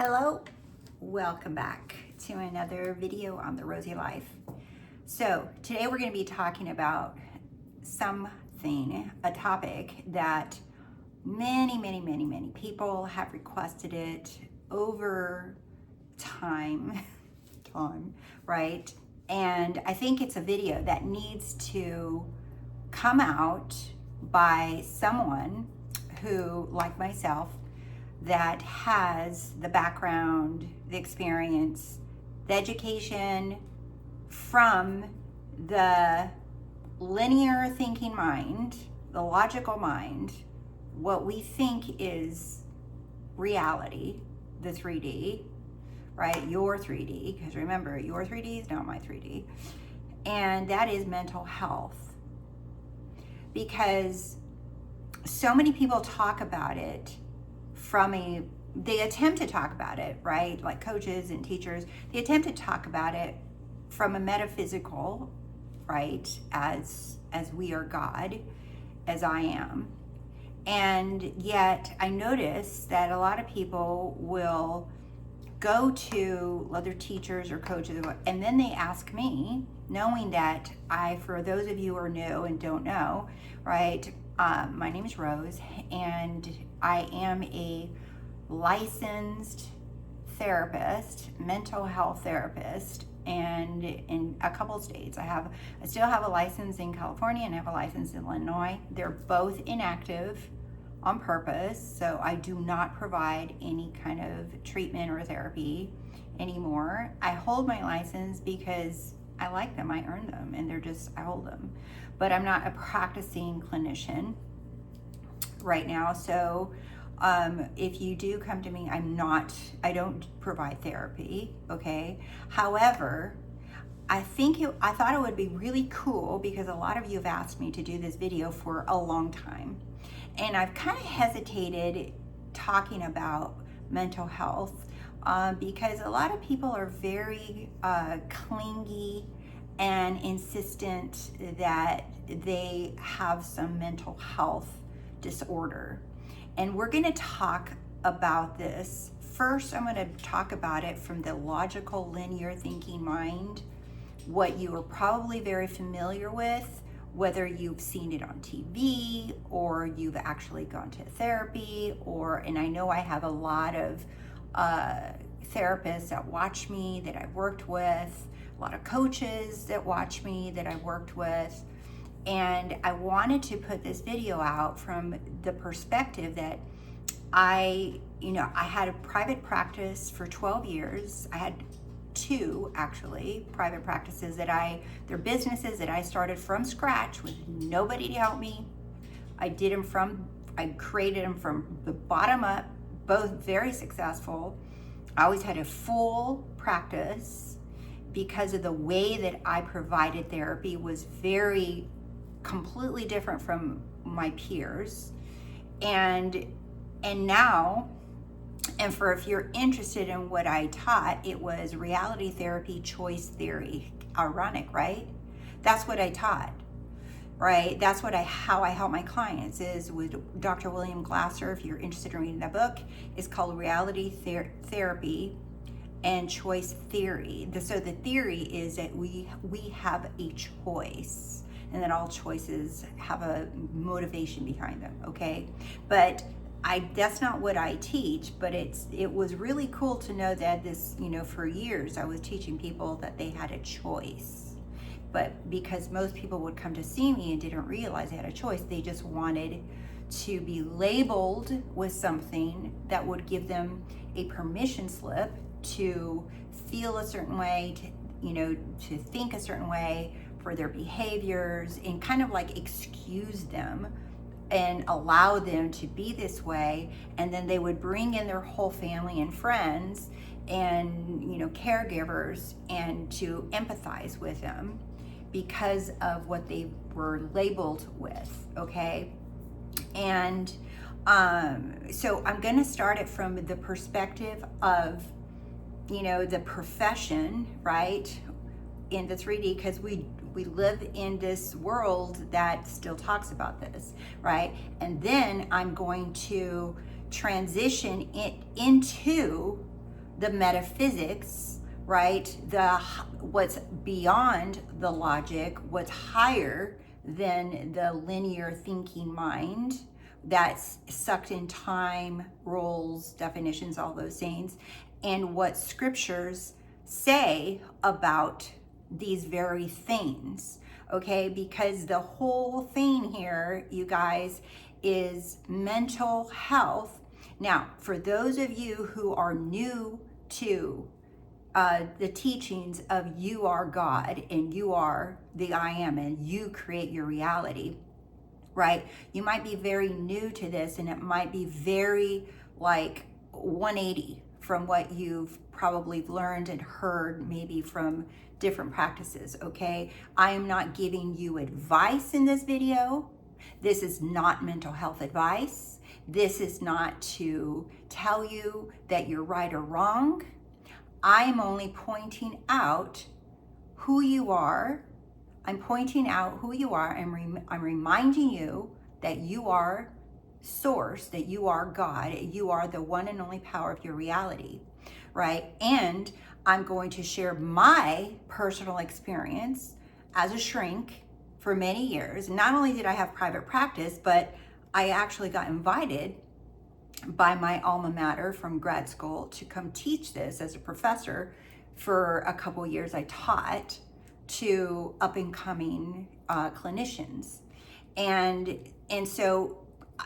Hello, welcome back to another video on the Rosy Life. So today we're going to be talking about a topic that many people have requested it over time, right? And I think it's a video that needs to come out by someone who, like myself, that has the background, the experience, the education from the linear thinking mind, the logical mind, what we think is reality, the 3D, right? Your 3D, because remember, your 3D is not my 3D. And that is mental health. Because so many people talk about it they attempt to talk about it, right? Like coaches and teachers, they attempt to talk about it from a metaphysical, right? As we are God, as I am. And yet I notice that a lot of people will go to other teachers or coaches, and then they ask me, knowing that for those of you who are new and don't know, right? My name is Rose, and I am a licensed therapist, mental health therapist, and in a couple of states. I still have a license in California and I have a license in Illinois. They're both inactive on purpose, so I do not provide any kind of treatment or therapy anymore. I hold my license because I like them, I earn them, and I hold them. But I'm not a practicing clinician right now. So if you do come to me, I don't provide therapy, okay? However, I thought it would be really cool because a lot of you have asked me to do this video for a long time. And I've kind of hesitated talking about mental health because a lot of people are very clingy and insistent that they have some mental health disorder. And we're going to talk about this. First, I'm going to talk about it from the logical, linear thinking mind, what you are probably very familiar with, whether you've seen it on TV or you've actually gone to therapy, and I know I have a lot of therapists that watch me that I've worked with, a lot of coaches that watch me that I've worked with. And I wanted to put this video out from the perspective that I had a private practice for 12 years. I had two actually private practices they're businesses that I started from scratch with nobody to help me. I created them from the bottom up, both very successful. I always had a full practice because of the way that I provided therapy was very completely different from my peers. And now, if you're interested in what I taught, it was reality therapy, choice theory. Ironic, right? That's what I taught, right? That's how I help my clients is with Dr. William Glasser. If you're interested in reading that book, it's called Reality Therapy and Choice Theory. So the theory is that we have a choice, and that all choices have a motivation behind them, okay? But that's not what I teach, but it was really cool to know that this, for years I was teaching people that they had a choice. But because most people would come to see me and didn't realize they had a choice, they just wanted to be labeled with something that would give them a permission slip to feel a certain way, to think a certain way for their behaviors, and kind of like excuse them and allow them to be this way. And then they would bring in their whole family and friends and caregivers and to empathize with them because of what they were labeled with, okay? And so I'm going to start it from the perspective of the profession, right, in the 3D, because we live in this world that still talks about this, right? And then I'm going to transition it into the metaphysics, right? What's beyond the logic, what's higher than the linear thinking mind that's sucked in time, rules, definitions, all those things, and what scriptures say about these very things, okay? Because the whole thing here, you guys, is mental health. Now, for those of you who are new to the teachings of you are God and you are the I am and you create your reality, right? You might be very new to this and it might be very like 180 from what you've probably learned and heard maybe from different practices, okay? I am not giving you advice in this video. This is not mental health advice. This is not to tell you that you're right or wrong. I am only pointing out who you are. I'm pointing out who you are. I'm reminding you that you are source, that you are God, you are the one and only power of your reality, right? And I'm going to share my personal experience as a shrink for many years. Not only did I have private practice, but I actually got invited by my alma mater from grad school to come teach this as a professor. For a couple years I taught to up and coming clinicians. And so,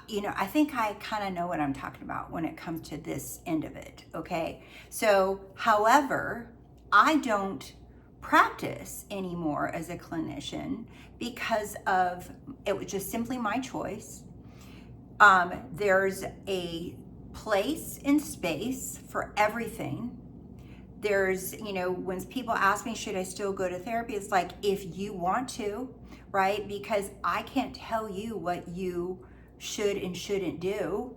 you know, I think I kind of know what I'm talking about when it comes to this end of it, okay? So, however, I don't practice anymore as a clinician because of, it was just simply my choice. There's a place and space for everything. There's, you know, when people ask me, should I still go to therapy? It's like, if you want to, right? Because I can't tell you what you should and shouldn't do.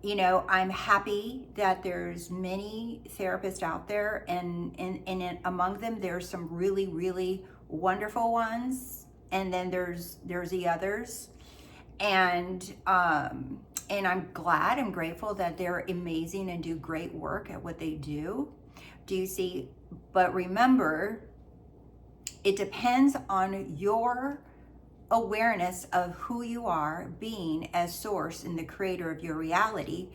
You know, I'm happy that there's many therapists out there, and among them, there's some really, really wonderful ones. And then there's the others. And I'm glad, I'm grateful that they're amazing and do great work at what they do. Do you see? But remember, it depends on your awareness of who you are being as source and the creator of your reality.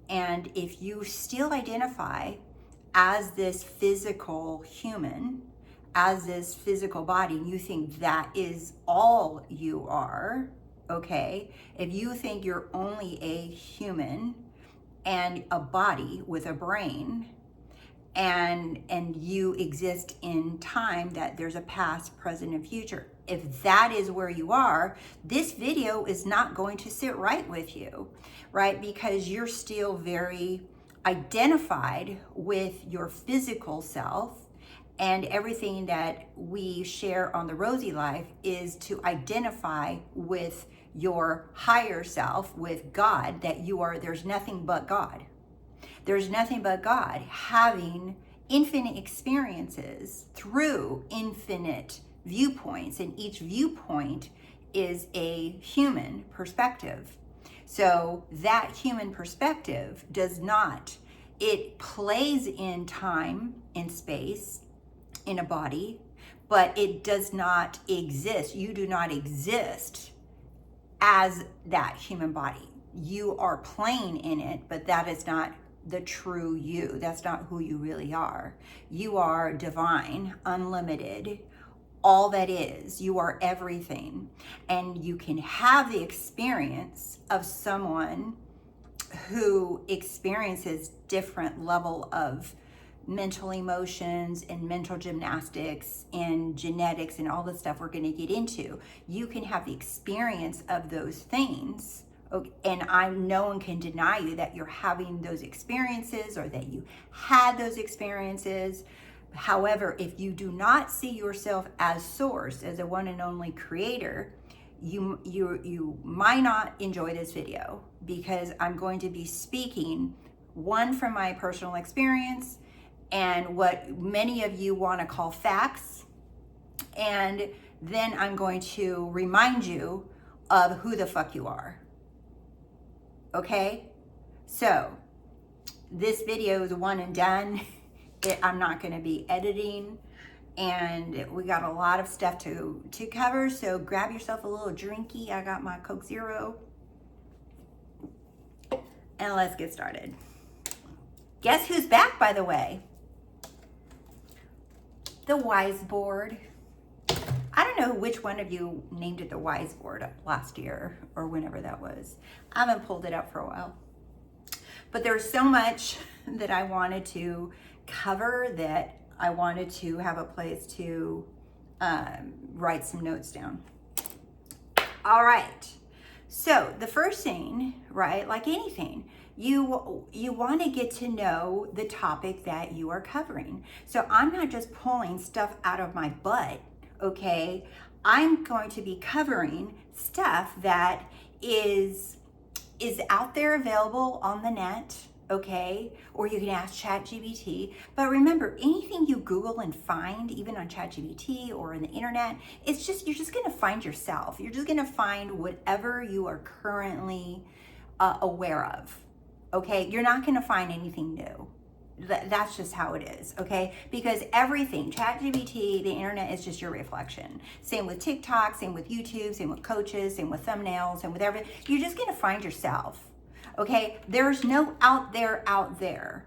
And if you still identify as this physical human, as this physical body, and you think that is all you are, okay? If you think you're only a human and a body with a brain, and you exist in time, that there's a past, present, and future. If that is where you are, this video is not going to sit right with you, right? Because you're still very identified with your physical self, and everything that we share on the Rosey Life is to identify with your higher self, with God, that you are, there's nothing but God. There's nothing but God having infinite experiences through infinite viewpoints, and each viewpoint is a human perspective. So that human perspective does not, it plays in time and space in a body, but it does not exist. You do not exist as that human body. You are playing in it, but that is not the true you. That's not who you really are. You are divine, unlimited, all that is. You are everything. And you can have the experience of someone who experiences different level of mental emotions and mental gymnastics and genetics and all the stuff we're going to get into. You can have the experience of those things. And no one can deny you that you're having those experiences or that you had those experiences. However, if you do not see yourself as source, as a one and only creator, you might not enjoy this video, because I'm going to be speaking, one, from my personal experience and what many of you want to call facts. And then I'm going to remind you of who the fuck you are. Okay? So, this video is one and done. I'm not going to be editing, and we got a lot of stuff to cover, so grab yourself a little drinky. I got my Coke Zero, and let's get started. Guess who's back, by the way? The Wise Board. I don't know which one of you named it the Wise Board last year or whenever that was. I haven't pulled it up for a while. But there's so much that I wanted to cover that I wanted to have a place to write some notes down. All right. So the first thing, right, like anything, you want to get to know the topic that you are covering. So I'm not just pulling stuff out of my butt, okay? I'm going to be covering stuff that is out there available on the net, okay? Or you can ask ChatGPT. But remember, anything you Google and find, even on ChatGPT or in the internet, it's just, you're just gonna find yourself. You're just gonna find whatever you are currently aware of, okay? You're not gonna find anything new. That's just how it is, okay? Because everything, ChatGPT, the internet is just your reflection. Same with TikTok, same with YouTube, same with coaches, same with thumbnails, same with everything. You're just gonna find yourself, okay? There's no out there,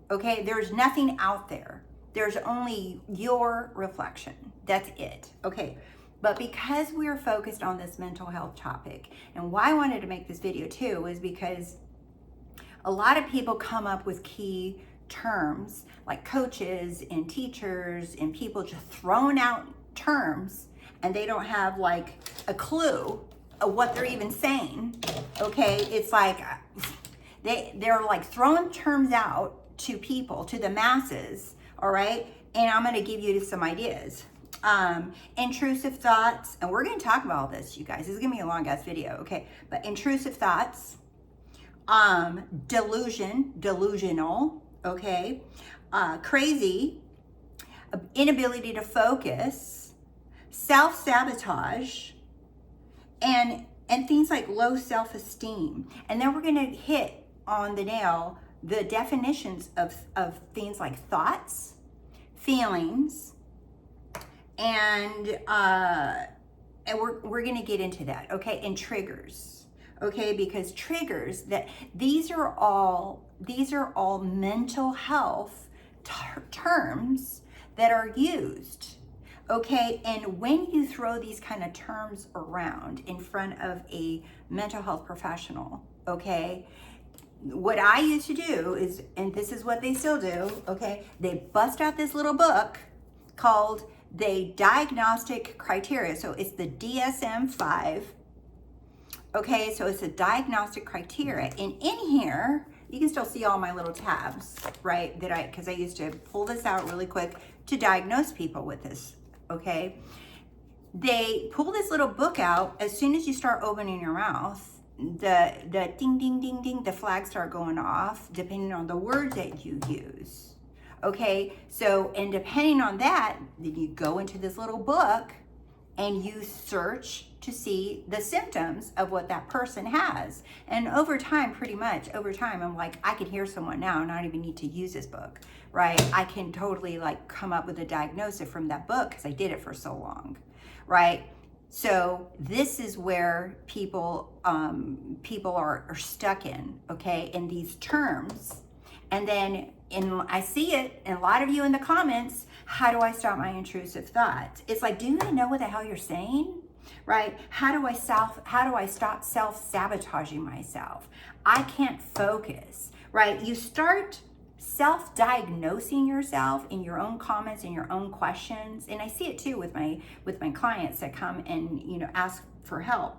okay? There's nothing out there. There's only your reflection. That's it, okay? But because we're focused on this mental health topic, and why I wanted to make this video too is because a lot of people come up with key terms like coaches and teachers and people just throwing out terms, and they don't have like a clue of what they're even saying, okay? It's like they're like throwing terms out to people, to the masses, all right? And I'm going to give you some ideas. Intrusive thoughts, and we're going to talk about all this, you guys. This is going to be a long ass video, okay? But intrusive thoughts, delusional, okay, crazy, inability to focus, self-sabotage, and things like low self-esteem. And then we're going to hit on the nail the definitions of things like thoughts, feelings, and we're going to get into that, okay, and triggers, okay, because triggers, that these are all mental health terms that are used, okay? And when you throw these kind of terms around in front of a mental health professional, okay, what I used to do is, and this is what they still do, okay, they bust out this little book called the Diagnostic Criteria. So it's the DSM-5, okay? So it's a diagnostic criteria. And in here, you can still see all my little tabs, right? Because I used to pull this out really quick to diagnose people with this, okay? They pull this little book out. As soon as you start opening your mouth, the ding, ding, ding, ding, the flags start going off depending on the words that you use, okay? So, and depending on that, then you go into this little book and you search to see the symptoms of what that person has. And over time, pretty much over time, I'm like, I can hear someone now and not even need to use this book, right? I can totally like come up with a diagnosis from that book because I did it for so long, right? So this is where people are stuck in, okay, in these terms. And then I see it in a lot of you in the comments, how do I stop my intrusive thoughts? It's like, do you even know what the hell you're saying? Right? How do I stop self-sabotaging myself? I can't focus, right? You start self-diagnosing yourself in your own comments and your own questions. And I see it too with my clients that come and, you know, ask for help.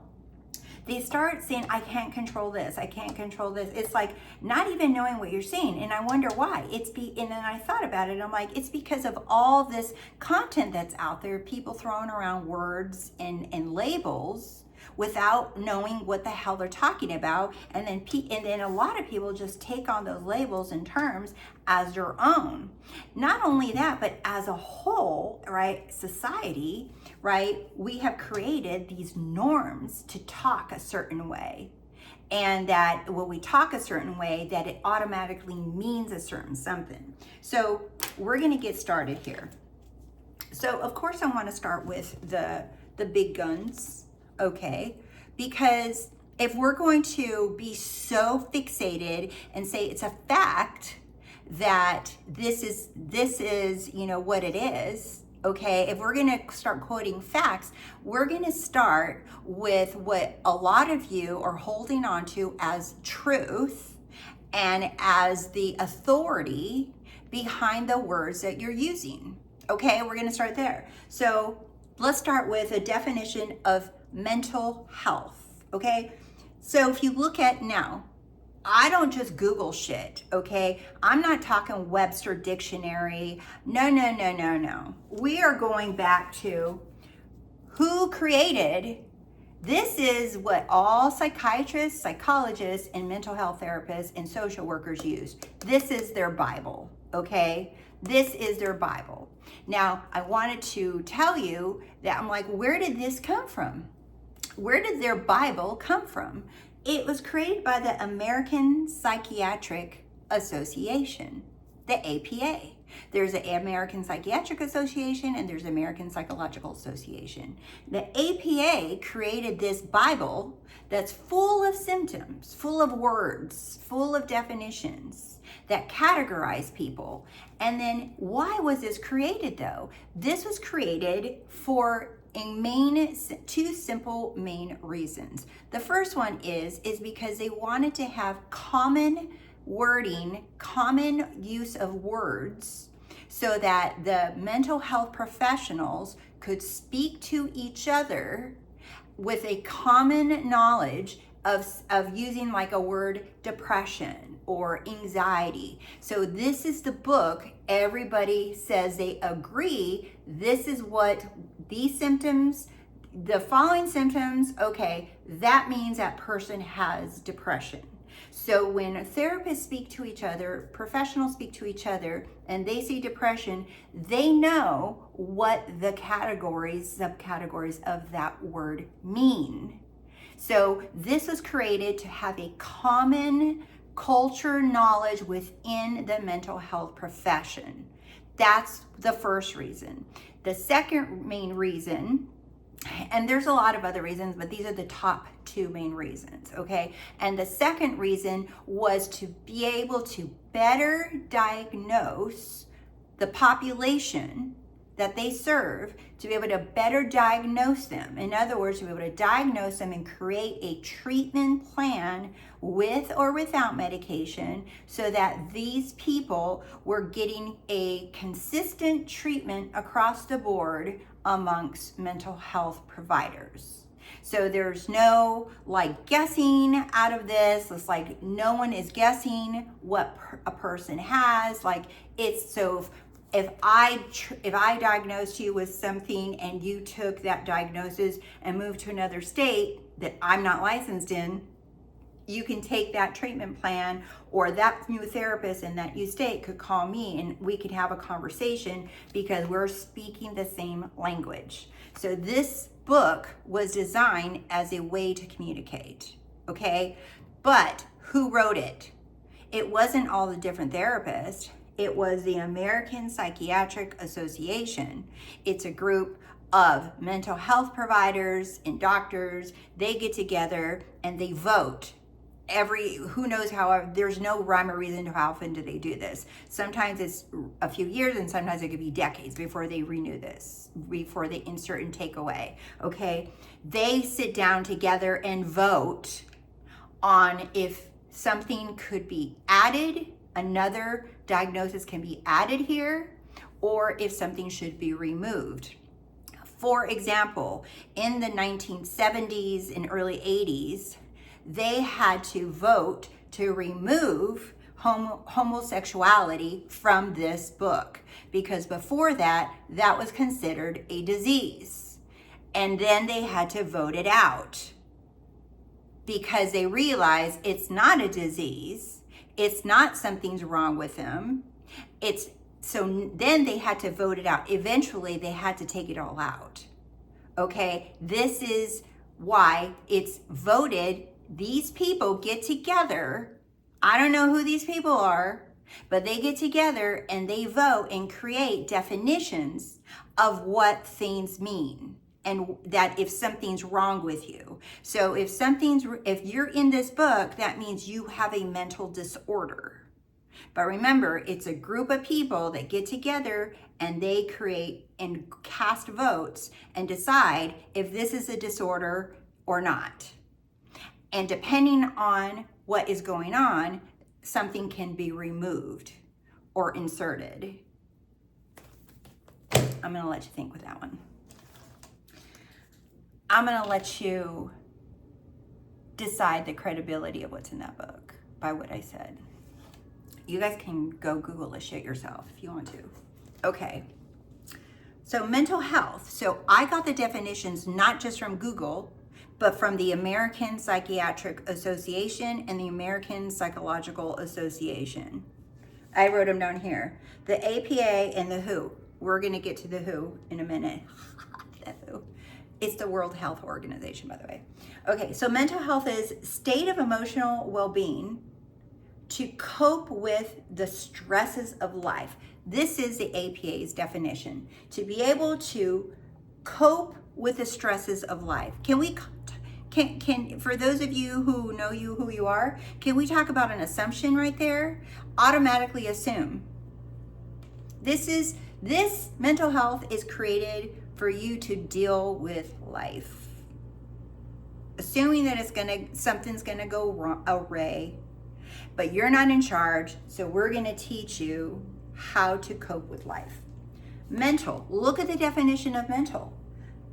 They start saying, I can't control this, I can't control this. It's like not even knowing what you're saying. And I wonder why. And then I thought about it. I'm like, it's because of all this content that's out there, people throwing around words and labels without knowing what the hell they're talking about. And then a lot of people just take on those labels and terms as their own. Not only that, but as a whole, right, society, right, we have created these norms to talk a certain way. and that when we talk a certain way, that it automatically means a certain something. So we're going to get started here. So of course I want to start with the big guns, okay? Because if we're going to be so fixated and say it's a fact that this is what it is, okay? If we're going to start quoting facts, we're going to start with what a lot of you are holding on to as truth and as the authority behind the words that you're using. Okay, we're going to start there. So let's start with a definition of mental health. Okay, so if you look at now, I don't just Google shit, okay? I'm not talking Webster Dictionary. No. We are going back to who created. This is what all psychiatrists, psychologists, and mental health therapists and social workers use. This is their Bible, okay? This is their Bible. Now, I wanted to tell you that I'm like, where did this come from? Where did their Bible come from? It was created by the American Psychiatric Association, the APA. There's the American Psychiatric Association and there's the American Psychological Association. The APA created this Bible that's full of symptoms, full of words, full of definitions that categorize people. And then why was this created though? This was created for two simple main reasons. The first one is because they wanted to have common wording, common use of words, so that the mental health professionals could speak to each other with a common knowledge of using like a word depression or anxiety. So this is the book. Everybody says they agree. This is what these symptoms, the following symptoms, okay, that means that person has depression. So when therapists speak to each other, professionals speak to each other, and they see depression, they know what the categories, subcategories of that word mean. So this was created to have a common culture knowledge within the mental health profession. That's the first reason. The second main reason, and there's a lot of other reasons, but these are the top two main reasons, okay? And the second reason was to be able to better diagnose the population that they serve, to be able to better diagnose them. In other words, to be able to diagnose them and create a treatment plan with or without medication so that these people were getting a consistent treatment across the board amongst mental health provididers. So there's no like guessing out of this. It's like no one is guessing what a person has. Like it's so if I diagnosed you with something and you took that diagnosis and moved to another state that I'm not licensed in, you can take that treatment plan, or that new therapist in that new state could call me and we could have a conversation because we're speaking the same language. So this book was designed as a way to communicate, okay? But who wrote it? It wasn't all the different therapists. It was the American Psychiatric Association. It's a group of mental health providers and doctors. They get together and they vote. Who knows how, there's no rhyme or reason to how often do they do this. Sometimes it's a few years and sometimes it could be decades before they renew this, before they insert and take away, okay? They sit down together and vote on if something could be added, another diagnosis can be added here, or if something should be removed. For example, in the 1970s and early 80s, they had to vote to remove homosexuality from this book because before that was considered a disease. And then they had to vote it out because they realized it's not a disease. It's not something's wrong with them. So then they had to vote it out. Eventually they had to take it all out. Okay, this is why it's voted these people get together. I don't know who these people are, but they get together and they vote and create definitions of what things mean, and that if something's wrong with you. So if you're in this book, that means you have a mental disorder. But remember, it's a group of people that get together and they create and cast votes and decide if this is a disorder or not. And depending on what is going on, something can be removed or inserted. I'm going to let you think with that one. I'm going to let you decide the credibility of what's in that book by what I said. You guys can go Google this shit yourself if you want to. Okay. So mental health. So I got the definitions not just from Google, but from the American Psychiatric Association and the American Psychological Association. I wrote them down here. The APA and the WHO. We're going to get to the WHO in a minute. The WHO. It's the World Health Organization, by the way. Okay, so mental health is state of emotional well-being to cope with the stresses of life. This is the APA's definition. To be able to cope with the stresses of life. Can for those of you who know who you are, can we talk about an assumption right there? Automatically assume. This mental health is created for you to deal with life. Assuming that something's gonna go awry, but you're not in charge, so we're gonna teach you how to cope with life. Mental, look at the definition of mental.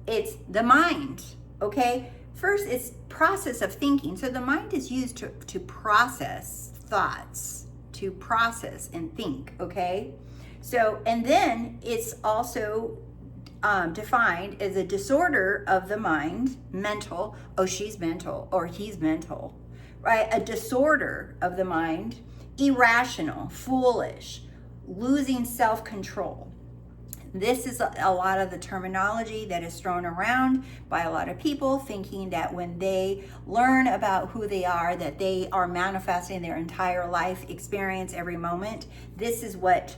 It's the mind, okay? First, it's process of thinking. So the mind is used to process thoughts, to process and think, okay? So, and then it's also defined as a disorder of the mind, mental, oh, she's mental, or he's mental, right? A disorder of the mind, irrational, foolish, losing self-control. This is a lot of the terminology that is thrown around by a lot of people, thinking that when they learn about who they are, that they are manifesting their entire life experience every moment. This is what,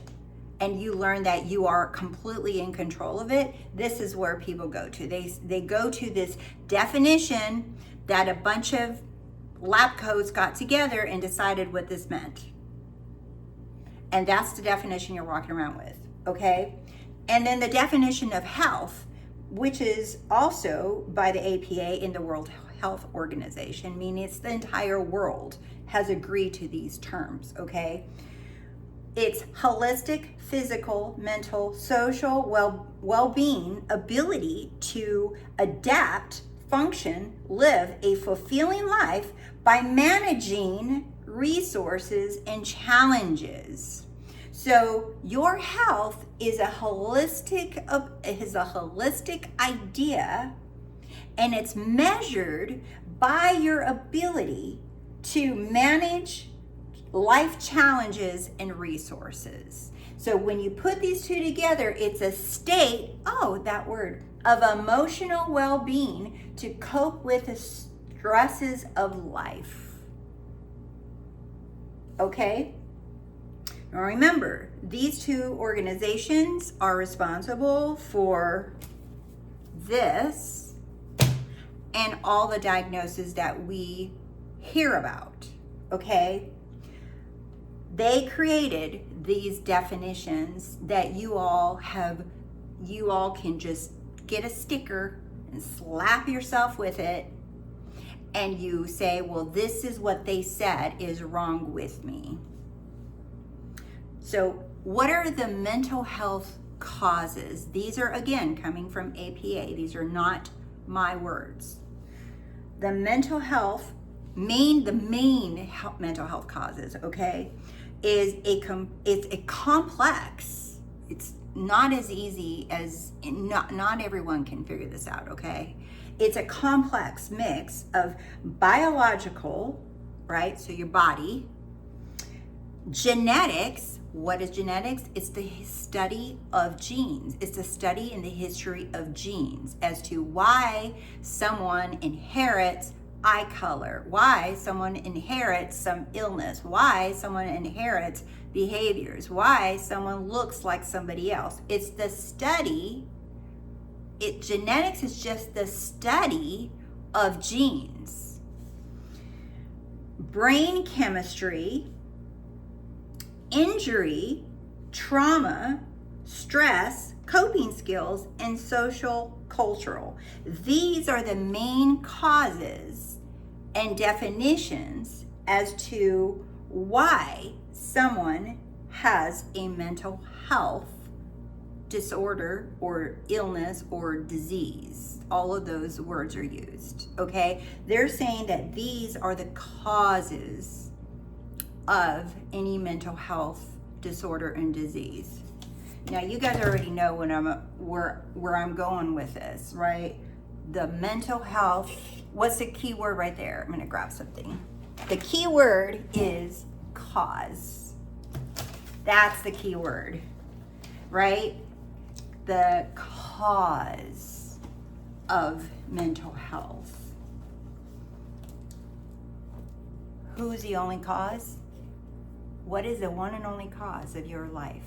and you learn that you are completely in control of it. This is where people go to. They go to this definition that a bunch of lab coats got together and decided what this meant. And that's the definition you're walking around with, okay? And then the definition of health, which is also by the APA in the World Health Organization, meaning it's the entire world has agreed to these terms, okay? It's holistic, physical, mental, social well-being, ability to adapt, function, live a fulfilling life by managing resources and challenges. So your health is a holistic idea, and it's measured by your ability to manage life challenges and resources. So when you put these two together, it's a state, that word, of emotional well-being to cope with the stresses of life. Okay? Now remember, these two organizations are responsible for this and all the diagnoses that we hear about, okay? They created these definitions that you all can just get a sticker and slap yourself with it, and you say, well, this is what they said is wrong with me. So what are the mental health causes? These are, again, coming from APA. These are not my words. The mental health, the main mental health causes, okay, it's a complex. It's not as easy as, not everyone can figure this out, okay? It's a complex mix of biological, right? So your body, genetics. What is genetics? It's the study of genes. It's the study in the history of genes as to why someone inherits eye color, why someone inherits some illness, why someone inherits behaviors, why someone looks like somebody else. It's the study. Genetics is just the study of genes. Brain chemistry, injury, trauma, stress, coping skills, and social cultural. These are the main causes and definitions as to why someone has a mental health disorder or illness or disease. All of those words are used, okay? They're saying that these are the causes of any mental health disorder and disease. Now, you guys already know where I'm going with this, right? The mental health, what's the key word right there? I'm gonna grab something. The key word is cause. That's the key word, right? The cause of mental health. Who's the only cause? What is the one and only cause of your life?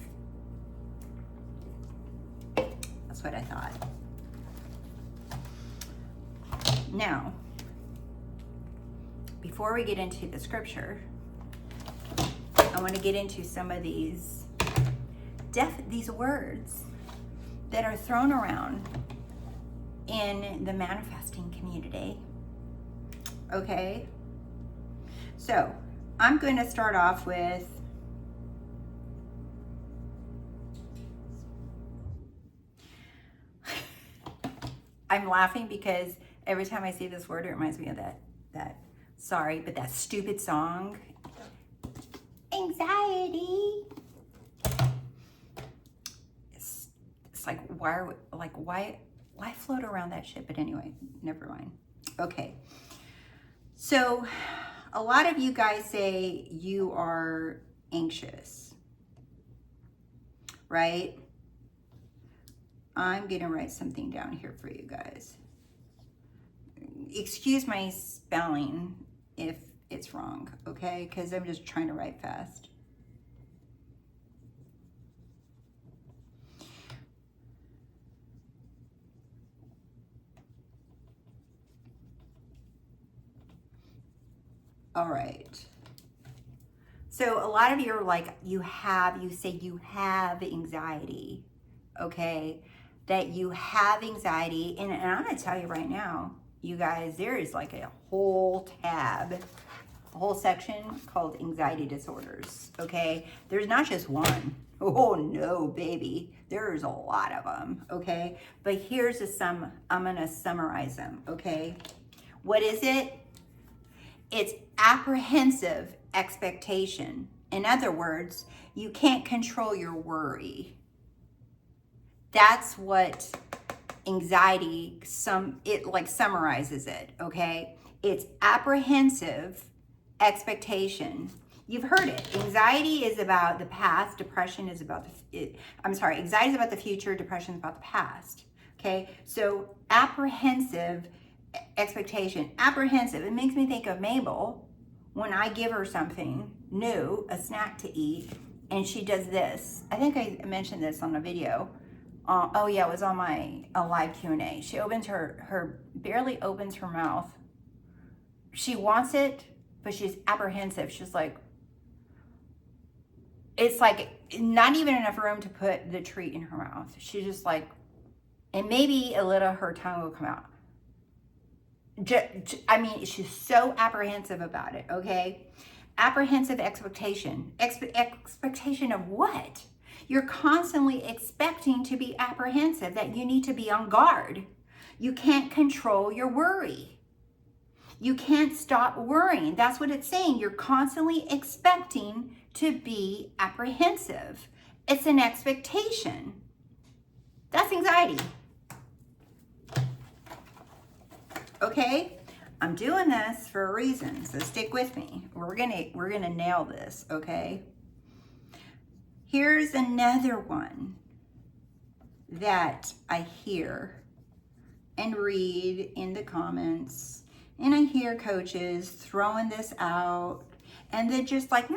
That's what I thought. Now, before we get into the scripture, I want to get into some of these words that are thrown around in the manifesting community. Okay? So, I'm going to start off with I'm laughing because every time I see this word, it reminds me of that stupid song. Anxiety. It's like, why float around that shit? But anyway, never mind. Okay. So a lot of you guys say you are anxious, right? I'm gonna write something down here for you guys. Excuse my spelling if it's wrong, okay? Because I'm just trying to write fast. All right. So a lot of you are like, you say you have anxiety, okay? That you have anxiety, and I'm gonna tell you right now, you guys, there is like a whole tab, a whole section called anxiety disorders, okay? There's not just one. Oh no, baby. There's a lot of them, okay? But here's I'm gonna summarize them, okay? What is it? It's apprehensive expectation. In other words, you can't control your worry. That's what anxiety, summarizes it, okay? It's apprehensive expectation. You've heard it. Anxiety is about the past, depression is about anxiety is about the future, depression is about the past, okay? So apprehensive expectation. Apprehensive, it makes me think of Mabel when I give her something new, a snack to eat, and she does this. I think I mentioned this on a video. Oh yeah, it was on my live Q&A. She barely opens her mouth. She wants it, but she's apprehensive. She's like, it's like not even enough room to put the treat in her mouth. She's just like, and maybe a little her tongue will come out. She's so apprehensive about it, okay? Apprehensive expectation. Expectation of what? You're constantly expecting to be apprehensive, that you need to be on guard. You can't control your worry. You can't stop worrying. That's what it's saying. You're constantly expecting to be apprehensive. It's an expectation. That's anxiety. Okay? I'm doing this for a reason, so stick with me. We're gonna nail this, okay? Here's another one that I hear and read in the comments And I hear coaches throwing this out and they're just like,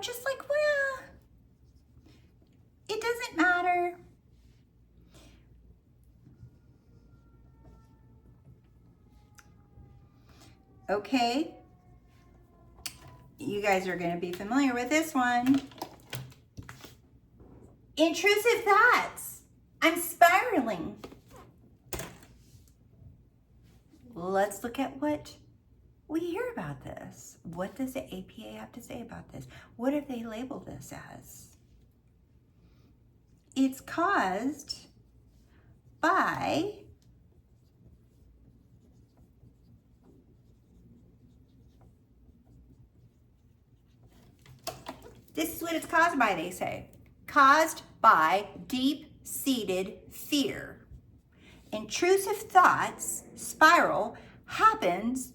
just like, well, it doesn't matter. Okay. You guys are going to be familiar with this one. Intrusive thoughts. I'm spiraling. Let's look at what we hear about this. What does the APA have to say about this? What have they labeled this as? It's caused by this is what it's caused by, they say. Caused by deep-seated fear. Intrusive thoughts spiral happens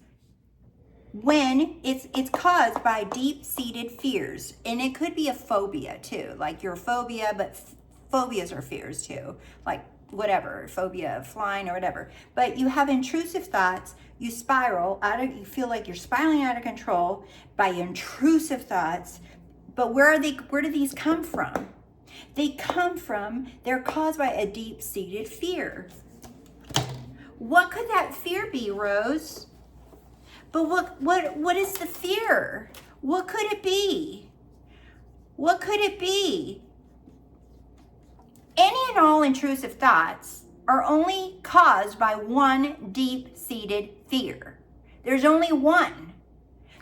when it's caused by deep-seated fears. And it could be a phobia too, like your phobia, but phobias are fears too, like whatever, phobia of flying or whatever. But you have intrusive thoughts, you spiral out of, you feel like you're spiraling out of control by intrusive thoughts. But where do these come from? They're caused by a deep-seated fear. What could that fear be, Rose? But what is the fear? What could it be? What could it be? Any and all intrusive thoughts are only caused by one deep-seated fear. There's only one.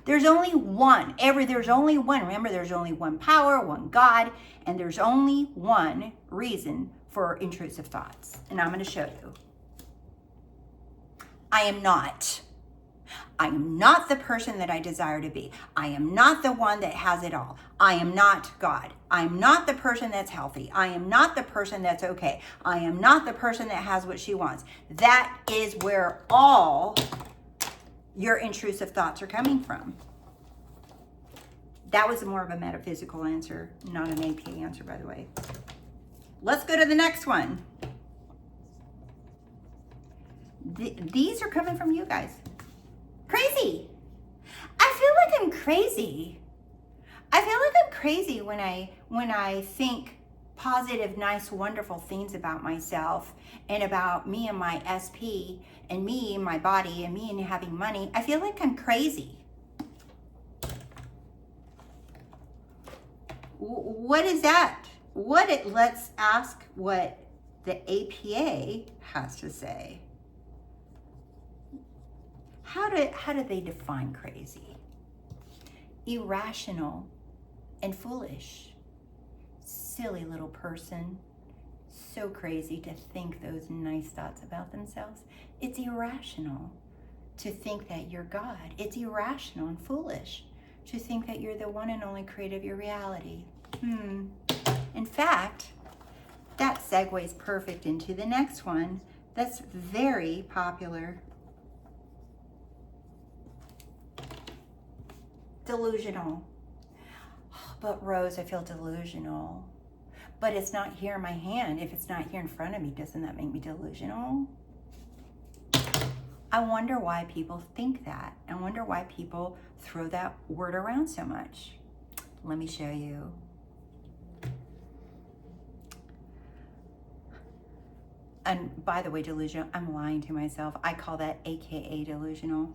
There's only one. There's only one. Remember, there's only one power, one God, and there's only one reason for intrusive thoughts. And I'm going to show you. I am not the person that I desire to be. I am not the one that has it all. I am not God. I am not the person that's healthy. I am not the person that's okay. I am not the person that has what she wants. That is where all your intrusive thoughts are coming from. That was more of a metaphysical answer, not an APA answer, by the way. Let's go to the next one. These are coming from you guys. Crazy. I feel like I'm crazy. I feel like I'm crazy when I think positive, nice, wonderful things about myself and about me and my SP and me and my body and me and having money. I feel like I'm crazy. What is that? Let's ask what the APA has to say. How do they define crazy? Irrational and foolish. Silly little person. So crazy to think those nice thoughts about themselves. It's irrational to think that you're God. It's irrational and foolish to think that you're the one and only creator of your reality. In fact, that segues perfect into the next one that's very popular. Delusional. But Rose, I feel delusional. But it's not here in my hand. If it's not here in front of me, doesn't that make me delusional? I wonder why people think that. I wonder why people throw that word around so much. Let me show you. And by the way, delusional, I'm lying to myself. I call that AKA delusional.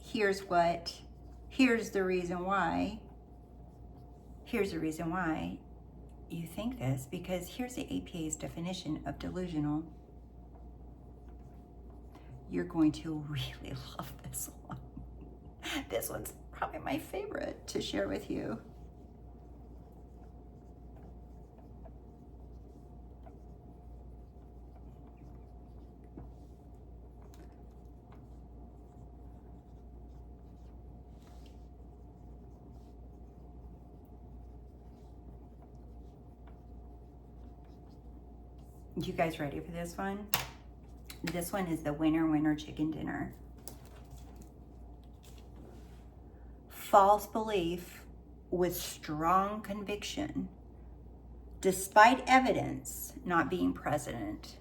Here's the reason why. Here's the reason why you think this, because here's the APA's definition of delusional. You're going to really love this one. This one's probably my favorite to share with you. You guys ready for this one? This one is the winner chicken dinner. False belief with strong conviction, despite evidence not being present.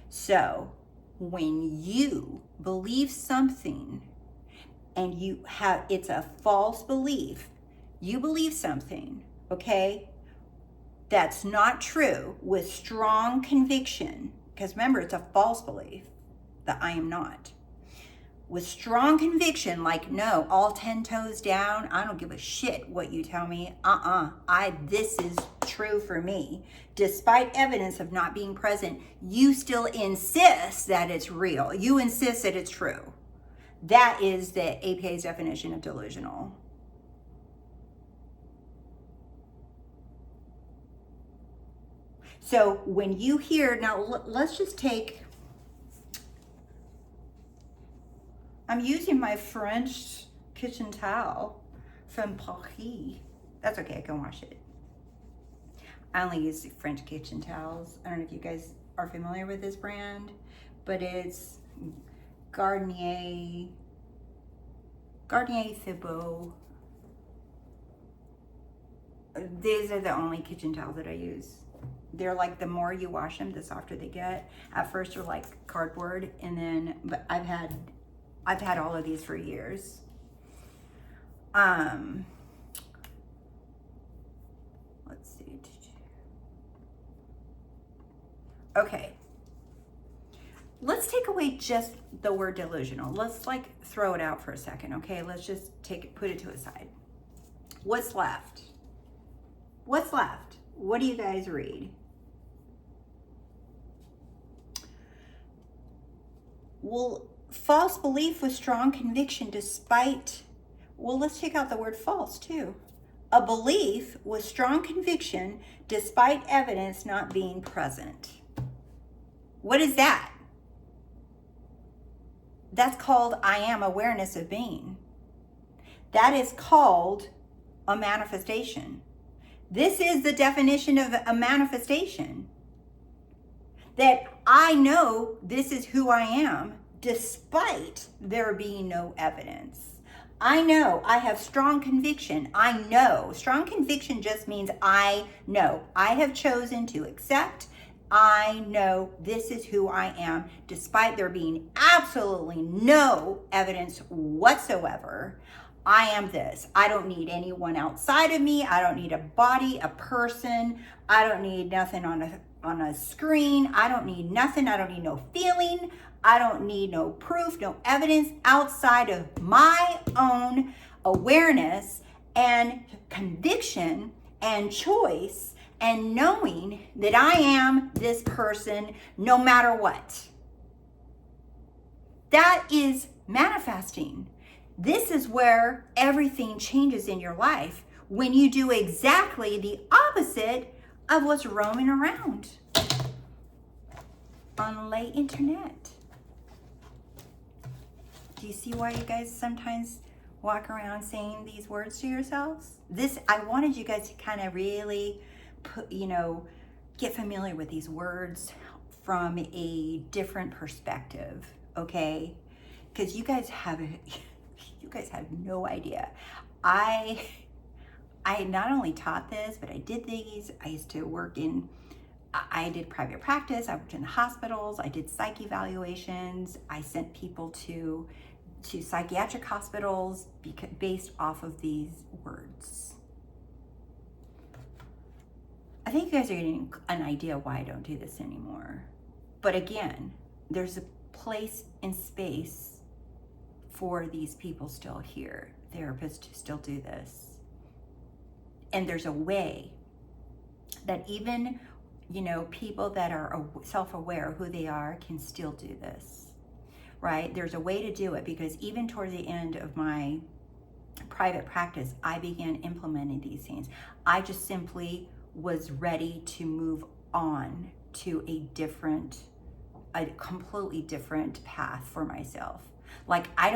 So when you believe something and it's a false belief, you believe something, okay, that's not true with strong conviction, because remember, it's a false belief that I am not. With strong conviction, like, no, all 10 toes down, I don't give a shit what you tell me. This is true for me. Despite evidence of not being present, you still insist that it's real. You insist that it's true. That is the APA's definition of delusional. So when you hear, now let's just take, I'm using my French kitchen towel from Paris. That's okay, I can wash it. I only use French kitchen towels. I don't know if you guys are familiar with this brand, but it's Garnier Thibault. These are the only kitchen towels that I use. They're like, the more you wash them, the softer they get. At first they're like cardboard, and then, but I've had all of these for years. Let's see. Okay. Let's take away just the word delusional. Let's like throw it out for a second, okay? Let's just put it to a side. What's left? What's left? What do you guys read? Well, false belief with strong conviction despite, well, let's take out the word false too. A belief with strong conviction despite evidence not being present. What is that? That's called I am awareness of being. That is called a manifestation. This is the definition of a manifestation. That I know this is who I am despite there being no evidence. I know, I have strong conviction. I know. Strong conviction just means I know. I have chosen to accept. I know this is who I am despite there being absolutely no evidence whatsoever. I am this. I don't need anyone outside of me. I don't need a body, a person. I don't need nothing on a screen. I don't need nothing. I don't need no feeling. I don't need no proof, no evidence outside of my own awareness and conviction and choice and knowing that I am this person no matter what. That is manifesting. This is where everything changes in your life, when you do exactly the opposite of what's roaming around on the internet. Do you see why you guys sometimes walk around saying these words to yourselves? I wanted you guys to kind of really get familiar with these words from a different perspective, okay? Because you guys have no idea. I not only taught this, but I did these. I used to work I did private practice. I worked in hospitals. I did psych evaluations. I sent people to psychiatric hospitals based off of these words. I think you guys are getting an idea why I don't do this anymore. But again, there's a place and space for these people still here, therapists who still do this. And there's a way that even, people that are self-aware of who they are can still do this, right? There's a way to do it, because even towards the end of my private practice, I began implementing these things. I just simply was ready to move on to a completely different path for myself. Like I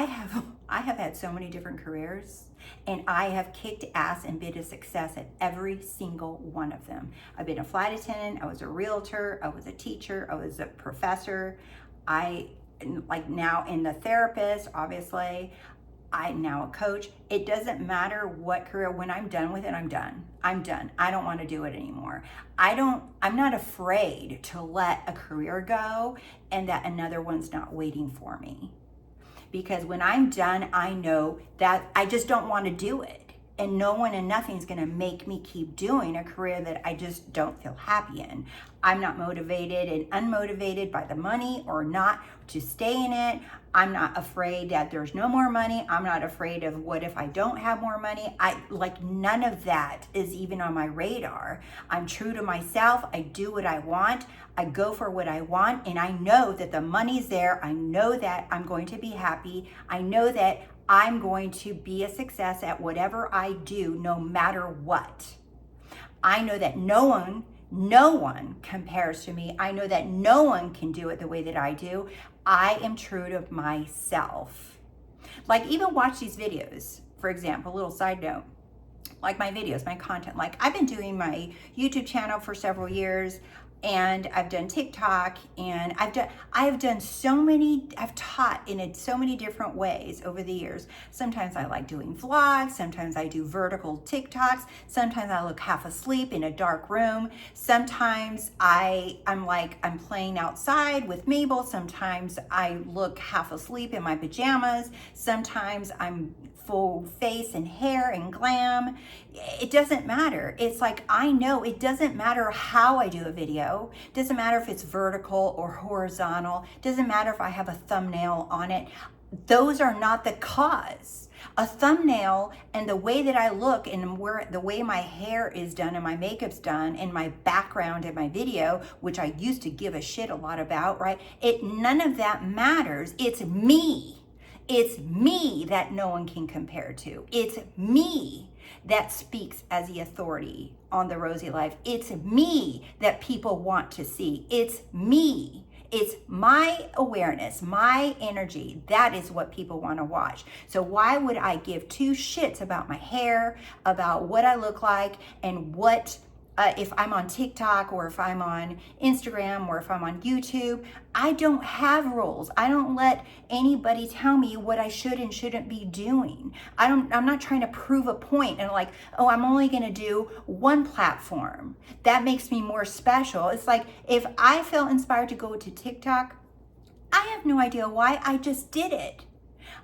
have had so many different careers, and I have kicked ass and been a success at every single one of them. I've been a flight attendant, I was a realtor, I was a teacher, I was a professor, now in the therapist, obviously. I'm now a coach. It doesn't matter what career. When I'm done with it, I'm done. I'm done. I don't want to do it anymore. I'm not afraid to let a career go and that another one's not waiting for me. Because when I'm done, I know that I just don't want to do it. And no one and nothing's going to make me keep doing a career that I just don't feel happy in. I'm not motivated and unmotivated by the money or not to stay in it. I'm not afraid that there's no more money. I'm not afraid of what if I don't have more money. None of that is even on my radar. I'm true to myself. I do what I want. I go for what I want, and I know that the money's there. I know that I'm going to be happy. I know that I'm going to be a success at whatever I do, no matter what. I know that no one compares to me. I know that no one can do it the way that I do. I am true to myself. Like, even watch these videos, for example, a little side note, like my videos, my content. Like, I've been doing my YouTube channel for several years, and I've done TikTok, and I've taught in so many different ways over the years. Sometimes I like doing vlogs, sometimes I do vertical TikToks, sometimes I look half asleep in a dark room, sometimes I'm playing outside with Mabel, sometimes I look half asleep in my pajamas, sometimes I'm full face and hair and glam. It doesn't matter. It's like, I know it doesn't matter how I do a video. It doesn't matter if it's vertical or horizontal. It doesn't matter if I have a thumbnail on it. Those are not the cause. A thumbnail and the way that I look and the way my hair is done and my makeup's done and my background in my video, which I used to give a shit a lot about, right? None of that matters. It's me. It's me that no one can compare to. It's me that speaks as the authority on the Rosey Life. It's me that people want to see. It's me. It's my awareness, my energy. That is what people want to watch. So why would I give two shits about my hair, about what I look like, and what if I'm on TikTok or if I'm on Instagram or if I'm on YouTube? I don't have rules. I don't let anybody tell me what I should and shouldn't be doing. I'm not trying to prove a point and like, oh, I'm only going to do one platform. That makes me more special. It's like, if I feel inspired to go to TikTok, I have no idea why. I just did it.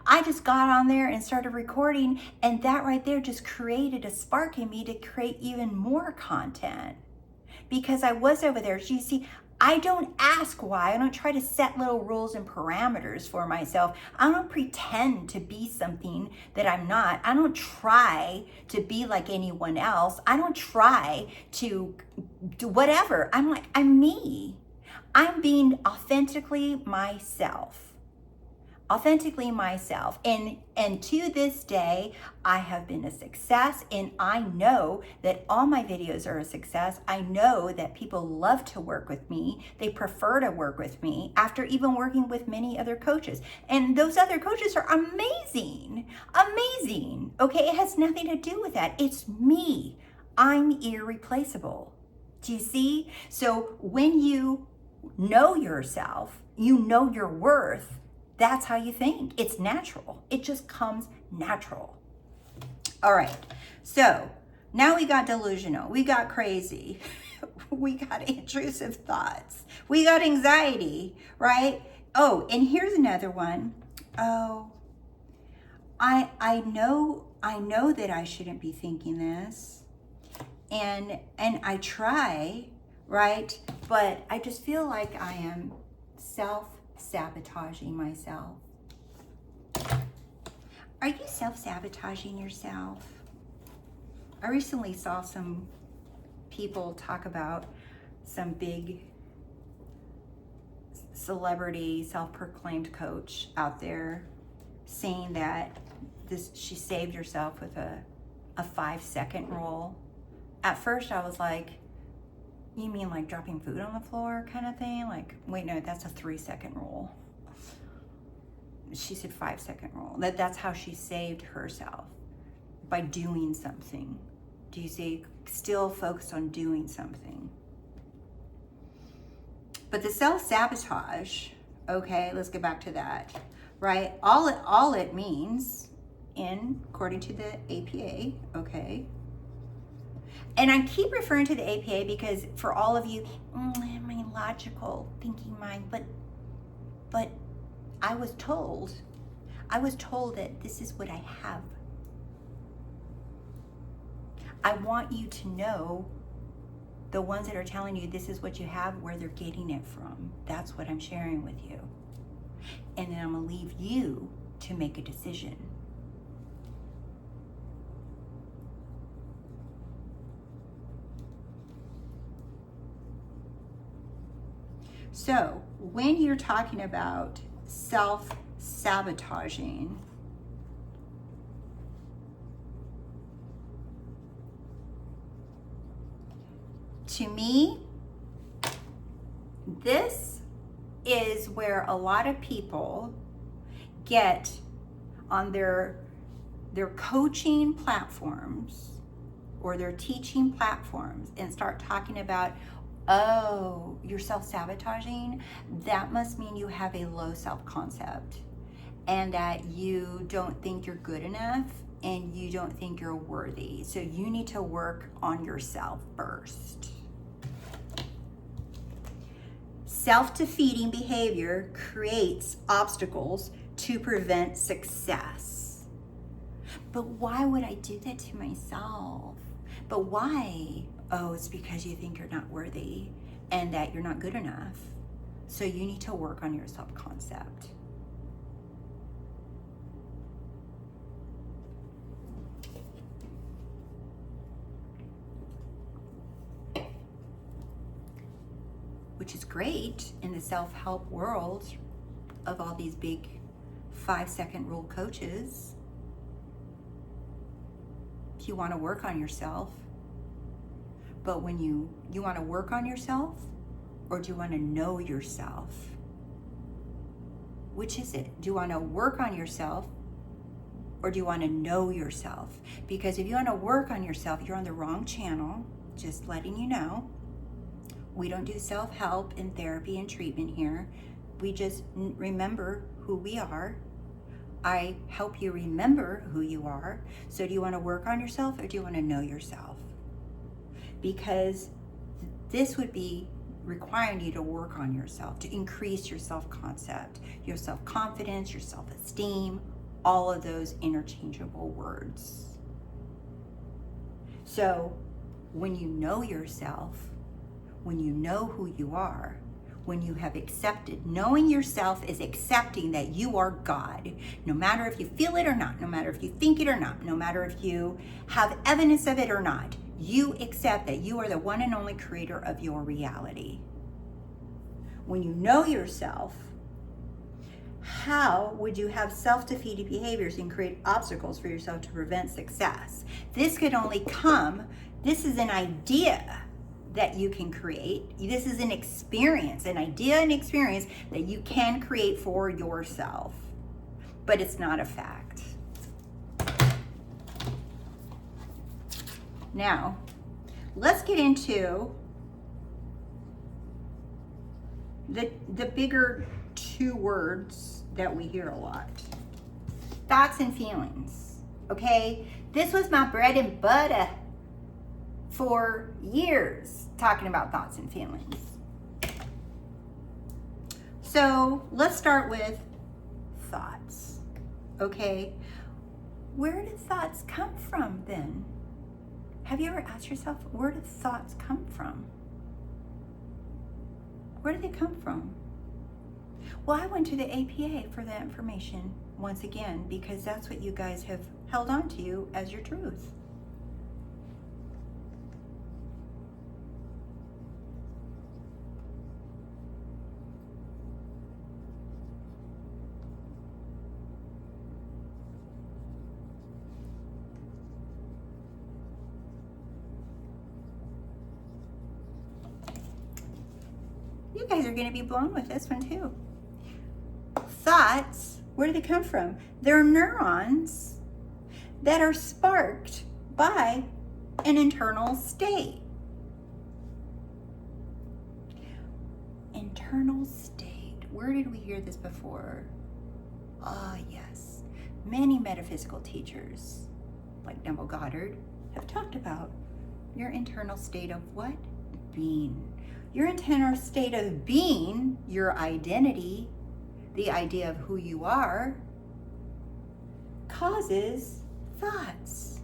I just got on there and started recording, and that right there just created a spark in me to create even more content because I was over there. So you see, I don't ask why. I don't try to set little rules and parameters for myself. I don't pretend to be something that I'm not. I don't try to be like anyone else. I don't try to do whatever. I'm me. I'm being authentically myself. Authentically myself. And to this day, I have been a success, and I know that all my videos are a success. I know that people love to work with me. They prefer to work with me after even working with many other coaches. And those other coaches are amazing. Amazing. Okay, it has nothing to do with that. It's me. I'm irreplaceable. Do you see? So when you know yourself, you know your worth, that's how you think. It's natural. It just comes natural. All right. So now we got delusional. We got crazy. We got intrusive thoughts. We got anxiety, right? Oh, and here's another one. Oh, I know that I shouldn't be thinking this. And I try, right? But I just feel like I am self-sabotaging myself. Are you self-sabotaging yourself? I recently saw some people talk about some big celebrity self-proclaimed coach out there saying that she saved herself with a 5-second rule. At first I was like, you mean like dropping food on the floor kind of thing? Like, wait, no, that's a 3-second rule. She said 5-second rule. That's how she saved herself, by doing something. Do you see? Still focused on doing something. But the self-sabotage, okay, let's get back to that, right? All it means according to the APA, okay? And I keep referring to the APA because for all of you, my logical thinking mind, but I was told that this is what I have. I want you to know the ones that are telling you this is what you have, where they're getting it from. That's what I'm sharing with you. And then I'm gonna leave you to make a decision. So when you're talking about self-sabotaging, to me, this is where a lot of people get on their coaching platforms or their teaching platforms and start talking about, oh, you're self-sabotaging. That must mean you have a low self-concept and that you don't think you're good enough and you don't think you're worthy. So you need to work on yourself first. Self-defeating behavior creates obstacles to prevent success. But why would I do that to myself? But why? Oh, it's because you think you're not worthy and that you're not good enough. So you need to work on your self-concept. Which is great in the self-help world of all these big 5-second rule coaches. If you want to work on yourself, but when you want to work on yourself, or do you want to know yourself? Which is it? Do you want to work on yourself, or do you want to know yourself? Because if you want to work on yourself, you're on the wrong channel, just letting you know. We don't do self-help and therapy and treatment here. We just remember who we are. I help you remember who you are. So do you want to work on yourself, or do you want to know yourself? Because this would be requiring you to work on yourself, to increase your self-concept, your self-confidence, your self-esteem, all of those interchangeable words. So when you know yourself, when you know who you are, when you have accepted, knowing yourself is accepting that you are God, no matter if you feel it or not, no matter if you think it or not, no matter if you have evidence of it or not, you accept that you are the one and only creator of your reality. When you know yourself, how would you have self-defeating behaviors and create obstacles for yourself to prevent success? This could only come, this is an idea that you can create. This is an experience, an idea and experience that you can create for yourself, but it's not a fact. Now, let's get into the bigger two words that we hear a lot. Thoughts and feelings, okay? This was my bread and butter for years, talking about thoughts and feelings. So let's start with thoughts, okay? Where do thoughts come from then? Have you ever asked yourself, where do thoughts come from? Where do they come from? Well, I went to the APA for that information once again, because that's what you guys have held on to as your truth. You guys are going to be blown with this one too. Thoughts, where do they come from? They're neurons that are sparked by an internal state. Internal state. Where did we hear this before? Ah, yes. many metaphysical teachers, like Neville Goddard, have talked about your internal state of what? Being. Your internal state of being, your identity, the idea of who you are, causes thoughts.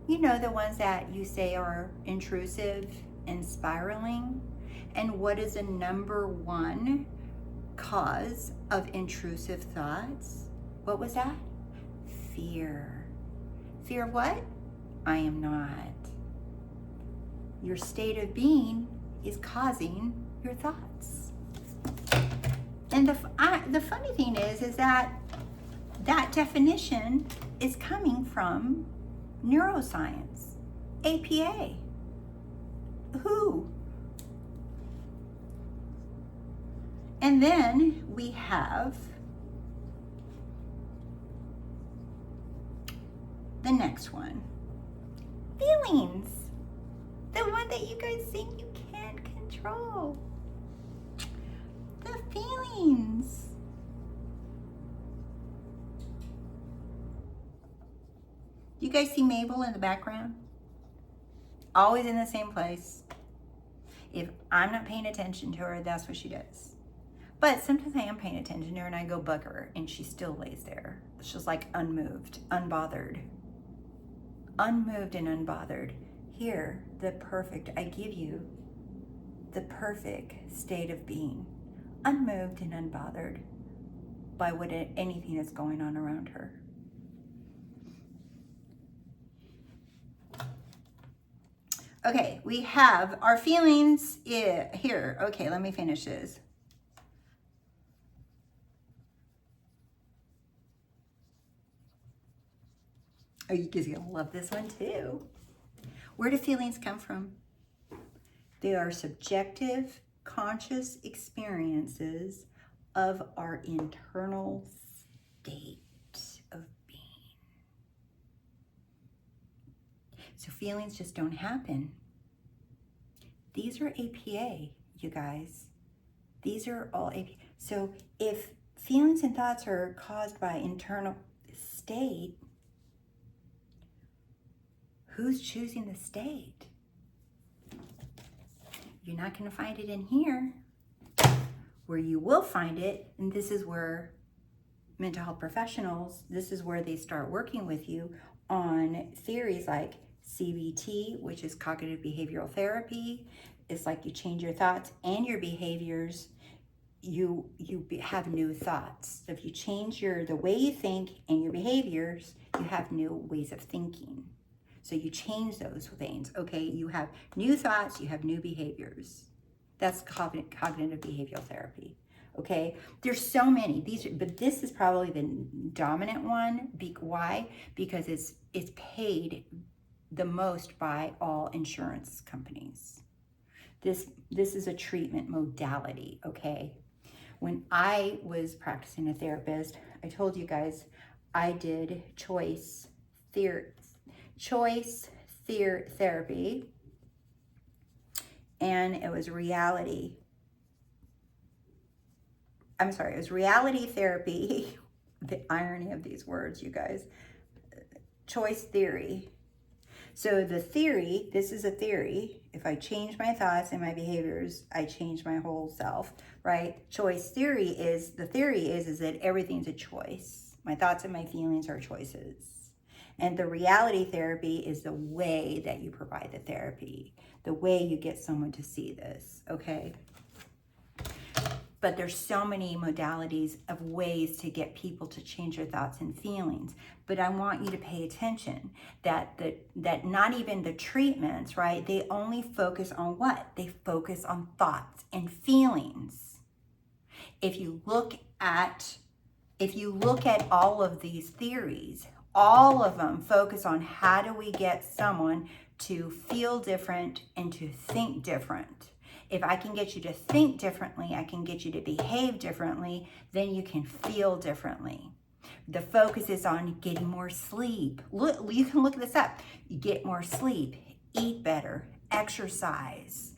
You know, the ones that you say are intrusive and spiraling. And what is the number one cause of intrusive thoughts? What was that? Fear. Fear of what? I am not. Your state of being is causing your thoughts. And the funny thing is that definition is coming from neuroscience, APA. Who? And then we have the next one, feelings. The one that you guys think you can't control. The feelings. You guys see Mabel in the background? Always in the same place. If I'm not paying attention to her, that's what she does. But sometimes I am paying attention to her and I go bug her and she still lays there. She's like unmoved, unbothered. Unmoved and unbothered. Here, I give you the perfect state of being. Unmoved and unbothered by anything that's going on around her. Okay, we have our feelings here. Okay, let me finish this. Oh, you guys are gonna love this one too. Where do feelings come from? They are subjective, conscious experiences of our internal state of being. So feelings just don't happen. These are APA, you guys. These are all APA. So if feelings and thoughts are caused by internal state, who's choosing the state? You're not going to find it in here. Where you will find it, and this is where mental health professionals, this is where they start working with you on theories like CBT, which is cognitive behavioral therapy. It's like you change your thoughts and your behaviors, you have new thoughts. So if you change the way you think and your behaviors, you have new ways of thinking. So you change those things, okay? You have new thoughts, you have new behaviors. That's cognitive behavioral therapy, okay? There's so many, but this is probably the dominant one. Why? Because it's paid the most by all insurance companies. This is a treatment modality, okay? When I was practicing a therapist, I told you guys I did choice therapy, and it was reality therapy. The irony of these words, you guys. Choice theory. So the theory, this is a theory. If I change my thoughts and my behaviors, I change my whole self, right? Choice theory is that everything's a choice. My thoughts and my feelings are choices. And the reality therapy is the way that you provide the therapy, the way you get someone to see this, okay? But there's so many modalities of ways to get people to change their thoughts and feelings. But I want you to pay attention that not even the treatments, right? They only focus on what? They focus on thoughts and feelings. If you look at all of these theories, all of them focus on how do we get someone to feel different and to think different. If I can get you to think differently, I can get you to behave differently, then you can feel differently. The focus is on getting more sleep. Look, you can look this up. You get more sleep, eat better, exercise,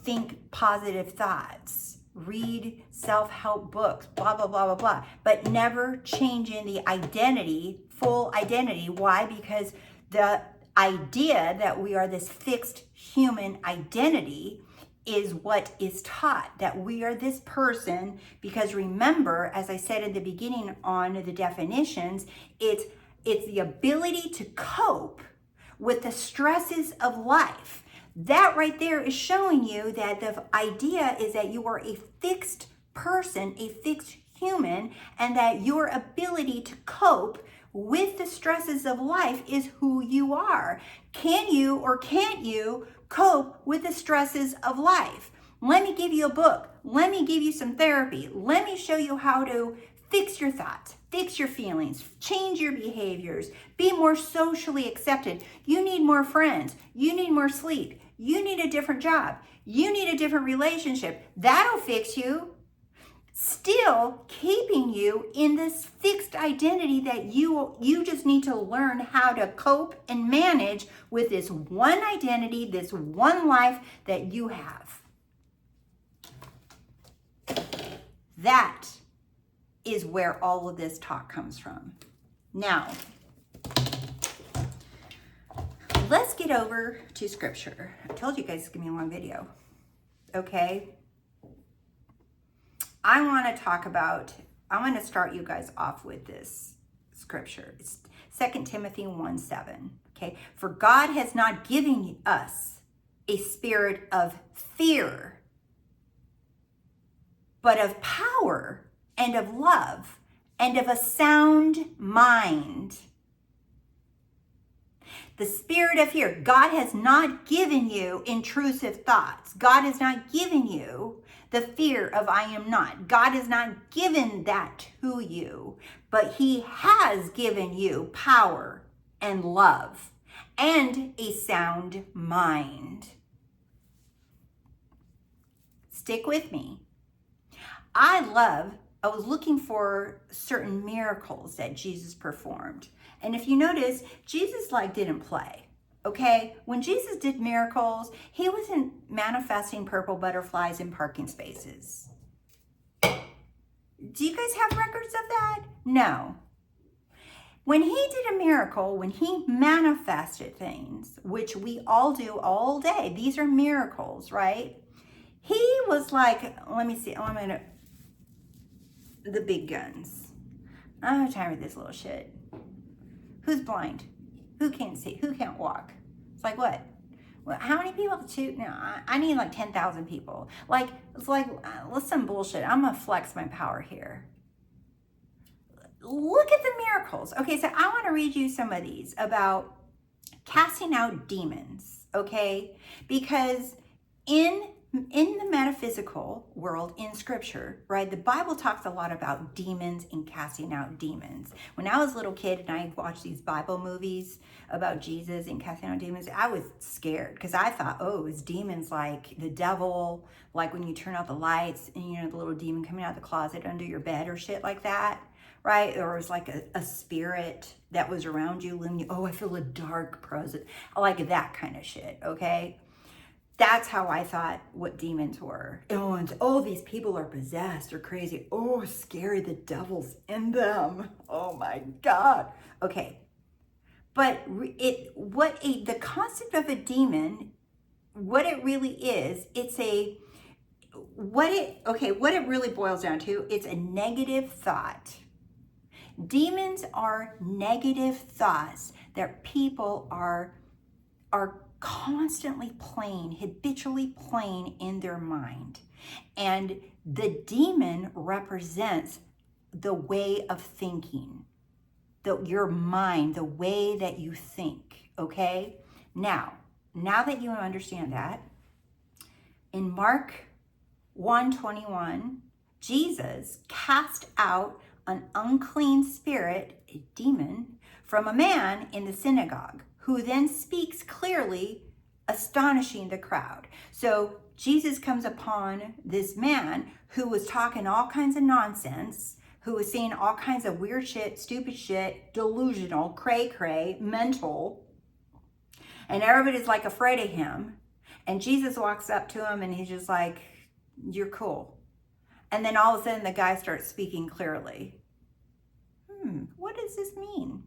think positive thoughts, read self-help books, blah, blah, blah, blah, blah, but never changing the identity, full identity. Why? Because the idea that we are this fixed human identity is what is taught, that we are this person. Because remember, as I said in the beginning on the definitions, it's the ability to cope with the stresses of life. That right there is showing you that the idea is that you are a fixed person, a fixed human, and that your ability to cope with the stresses of life is who you are. Can you or can't you cope with the stresses of life? Let me give you a book. Let me give you some therapy. Let me show you how to fix your thoughts, fix your feelings, change your behaviors, be more socially accepted. You need more friends. You need more sleep. You need a different job. You need a different relationship. That'll fix you. Still keeping you in this fixed identity that you just need to learn how to cope and manage with this one identity, this one life that you have. That is where all of this talk comes from. Now, let's get over to scripture. I told you guys it's gonna be a long video, okay? I want to start you guys off with this scripture. It's 2 Timothy 1:7. Okay. For God has not given us a spirit of fear, but of power and of love and of a sound mind. The spirit of fear. God has not given you intrusive thoughts. God has not given you the fear of I am not. God has not given that to you, but he has given you power and love and a sound mind. Stick with me. I was looking for certain miracles that Jesus performed. And if you notice, Jesus didn't play. Okay, when Jesus did miracles, he wasn't manifesting purple butterflies in parking spaces. Do you guys have records of that? No. When he did a miracle, when he manifested things, which we all do all day, these are miracles, right? He was like, let me see, the big guns. I don't have time for this little shit. Who's blind? Who can't see? Who can't walk? It's like, what? Well, how many people to? No, I need 10,000 people. Let's some bullshit. I'm gonna flex my power here. Look at the miracles. Okay, so I want to read you some of these about casting out demons. Okay, because in the metaphysical world, in scripture, right, the Bible talks a lot about demons and casting out demons. When I was a little kid and I watched these Bible movies about Jesus and casting out demons, I was scared because I thought, oh, is demons like the devil, like when you turn out the lights and the little demon coming out of the closet under your bed or shit like that, right? Or it was like a spirit that was around you, letting you, oh, I feel a dark presence, like that kind of shit, okay? That's how I thought what demons were. Oh, these people are possessed or crazy. Oh, scary, the devil's in them. Oh my God. Okay. But the concept of a demon, what it really is, what it really boils down to, it's a negative thought. Demons are negative thoughts that people are constantly habitually playing in their mind. And the demon represents the way of thinking, your mind, the way that you think, okay? Now that you understand that, in Mark 1:21, Jesus cast out an unclean spirit, a demon, from a man in the synagogue, who then speaks clearly, astonishing the crowd. So Jesus comes upon this man who was talking all kinds of nonsense, who was saying all kinds of weird shit, stupid shit, delusional, cray-cray, mental, and everybody's afraid of him. And Jesus walks up to him and he's just like, you're cool. And then all of a sudden the guy starts speaking clearly. What does this mean?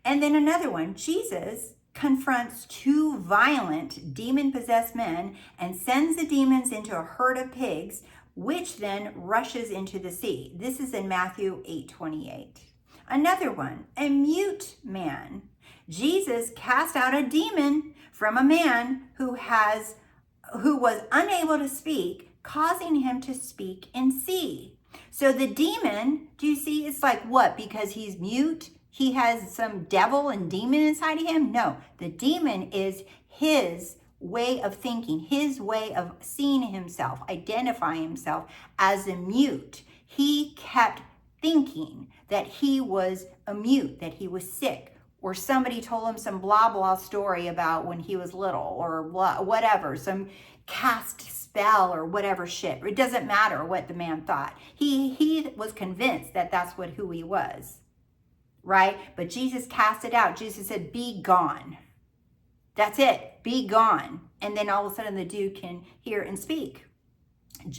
And then another one, Jesus confronts two violent demon-possessed men and sends the demons into a herd of pigs, which then rushes into the sea. This is in Matthew 8:28. Another one, a mute man. Jesus cast out a demon from a man who was unable to speak, causing him to speak and see. So the demon, do you see, it's like what? Because he's mute, he has some devil and demon inside of him? No, the demon is his way of thinking, his way of seeing himself, identifying himself as a mute. He kept thinking that he was a mute, that he was sick, or somebody told him some blah blah story about when he was little, or whatever, some cast spell or whatever shit. It doesn't matter what the man thought. He was convinced that that's who he was, right? But Jesus cast it out. Jesus said, "Be gone." That's it. Be gone. And then all of a sudden the dude can hear and speak.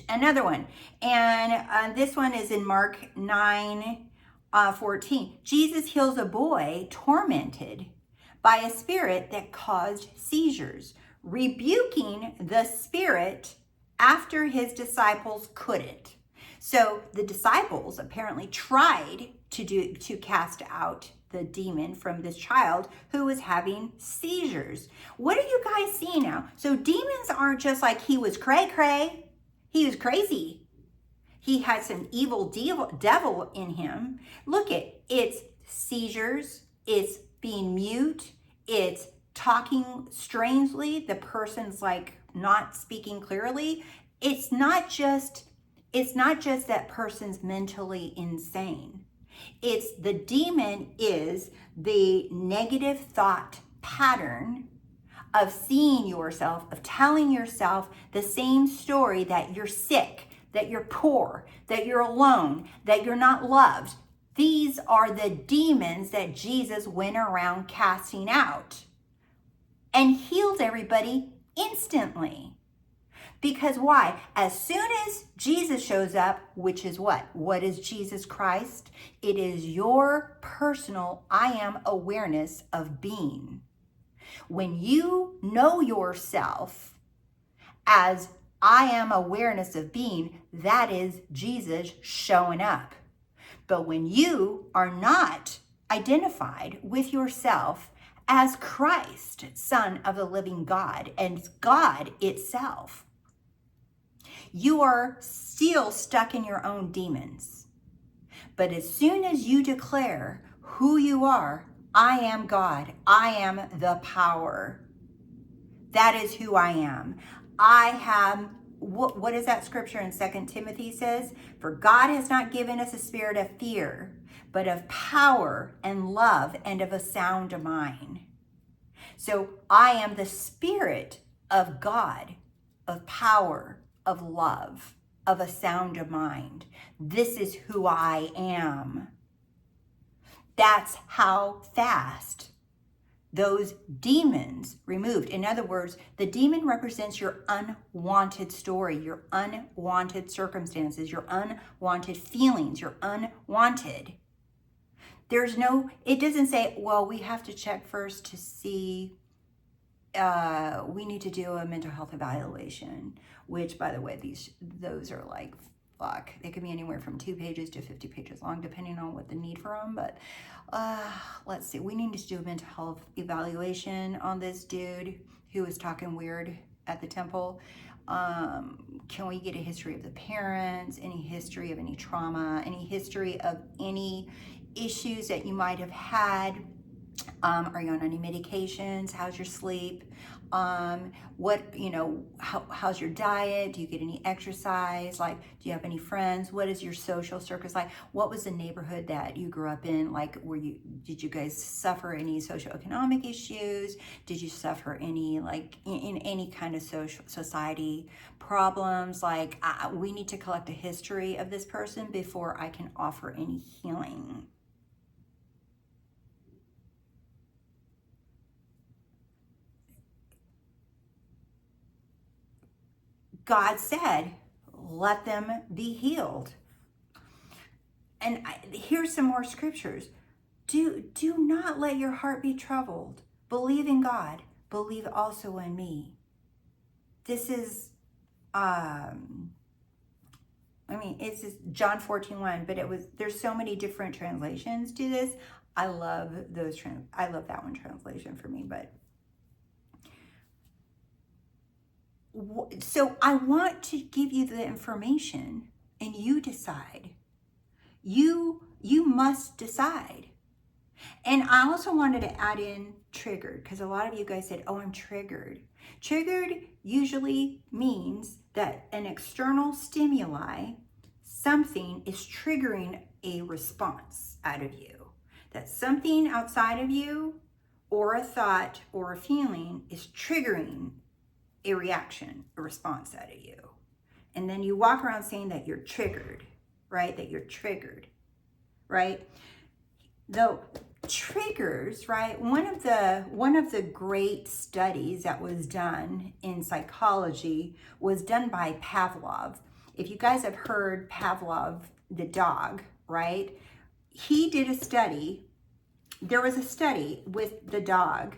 Another one, and this one is in Mark 9:14. Jesus heals a boy tormented by a spirit that caused seizures, rebuking the spirit after his disciples couldn't. So the disciples apparently tried to cast out the demon from this child who was having seizures. What are you guys seeing now? So demons aren't just like he was cray-cray. He was crazy. He had some evil devil in him. Look it's seizures, it's being mute, it's talking strangely, the person's like not speaking clearly. It's not just that person's mentally insane. It's the demon is the negative thought pattern of seeing yourself, of telling yourself the same story, that you're sick, that you're poor, that you're alone, that you're not loved. These are the demons that Jesus went around casting out and healed everybody instantly. Because why? As soon as Jesus shows up, which is what? What is Jesus Christ? It is your personal I am awareness of being. When you know yourself as I am awareness of being, that is Jesus showing up. But when you are not identified with yourself as Christ, Son of the living God, and God itself, you are still stuck in your own demons. But as soon as you declare who you are, I am God, I am the power. That is who I am. I have, what is that scripture in 2 Timothy says? For God has not given us a spirit of fear, but of power and love and of a sound mind. So I am the spirit of God, of power, of love, of a sound mind. This is who I am. That's how fast those demons removed. In other words, the demon represents your unwanted story, your unwanted circumstances, your unwanted feelings, your unwanted. It doesn't say, well, we have to check first to see, we need to do a mental health evaluation, which, by the way, those are like, fuck. They could be anywhere from 2 pages to 50 pages long, depending on what the need for them. But let's see. We need to do a mental health evaluation on this dude who was talking weird at the temple. Can we get a history of the parents, any history of any trauma, any history of any issues that you might have had? Are you on any medications? How's your sleep? How's your diet? Do you get any exercise? Like, do you have any friends? What is your social circus like? What was the neighborhood that you grew up in? Like, did you guys suffer any socioeconomic issues? Did you suffer any, like, in any kind of society problems? Like, we need to collect a history of this person before I can offer any healing. God said, let them be healed. And here's some more scriptures. Do not let your heart be troubled. Believe in God. Believe also in me. This is, it's just John 14:1, but there's so many different translations to this. I love I love that one translation for me, but. So I want to give you the information and you decide. You must decide. And I also wanted to add in triggered, because a lot of you guys said, oh, I'm triggered. Triggered usually means that an external stimuli, something is triggering a response out of you. That something outside of you or a thought or a feeling is triggering a reaction, a response out of you. And then you walk around saying that you're triggered, right? That you're triggered, right? The triggers, right? One of the great studies that was done in psychology was done by Pavlov. If you guys have heard Pavlov, the dog, right? He did a study. There was a study with the dog,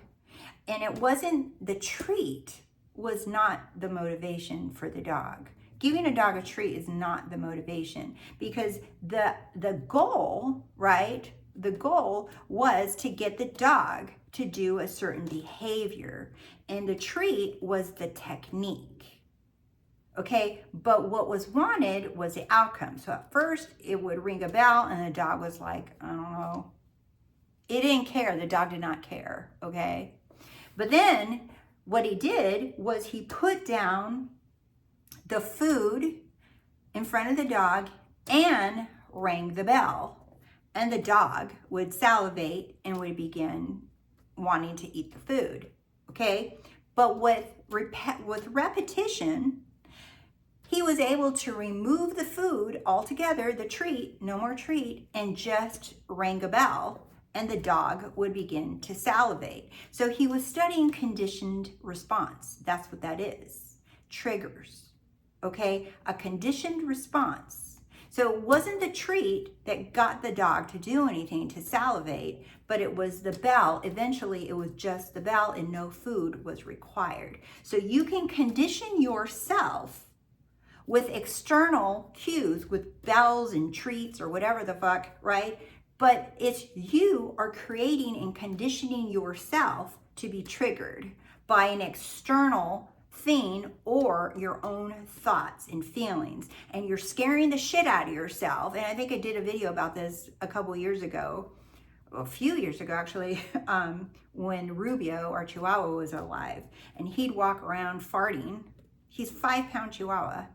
and it wasn't the treat was not the motivation for the dog. Giving a dog a treat is not the motivation, because the goal, right? The goal was to get the dog to do a certain behavior, and the treat was the technique. Okay, but what was wanted was the outcome. So at first it would ring a bell and the dog was like, I don't know. It didn't care. The dog did not care. Okay, but then what he did was he put down the food in front of the dog and rang the bell. And the dog would salivate and would begin wanting to eat the food, okay? But with repetition, he was able to remove the food altogether, the treat, no more treat, and just rang a bell, and the dog would begin to salivate. So he was studying conditioned response. That's what that is. Triggers, okay? A conditioned response. So it wasn't the treat that got the dog to do anything, to salivate, but it was the bell. Eventually, it was just the bell and no food was required. So you can condition yourself with external cues, with bells and treats or whatever the fuck, right? But it's you are creating and conditioning yourself to be triggered by an external thing or your own thoughts and feelings, and you're scaring the shit out of yourself. And I think I did a video about this a few years ago actually, when Rubio, our Chihuahua, was alive, and he'd walk around farting. He's 5-pound Chihuahua.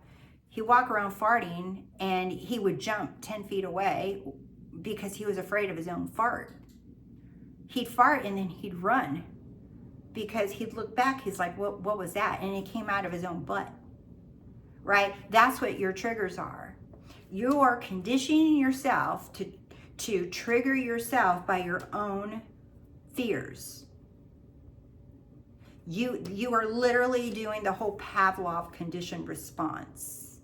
He'd walk around farting and he would jump 10 feet away because he was afraid of his own fart. He'd fart and then he'd run, because he'd look back, he's like, what was that? And it came out of his own butt, right? That's what your triggers are. You are conditioning yourself to trigger yourself by your own fears. You are literally doing the whole Pavlov conditioned response.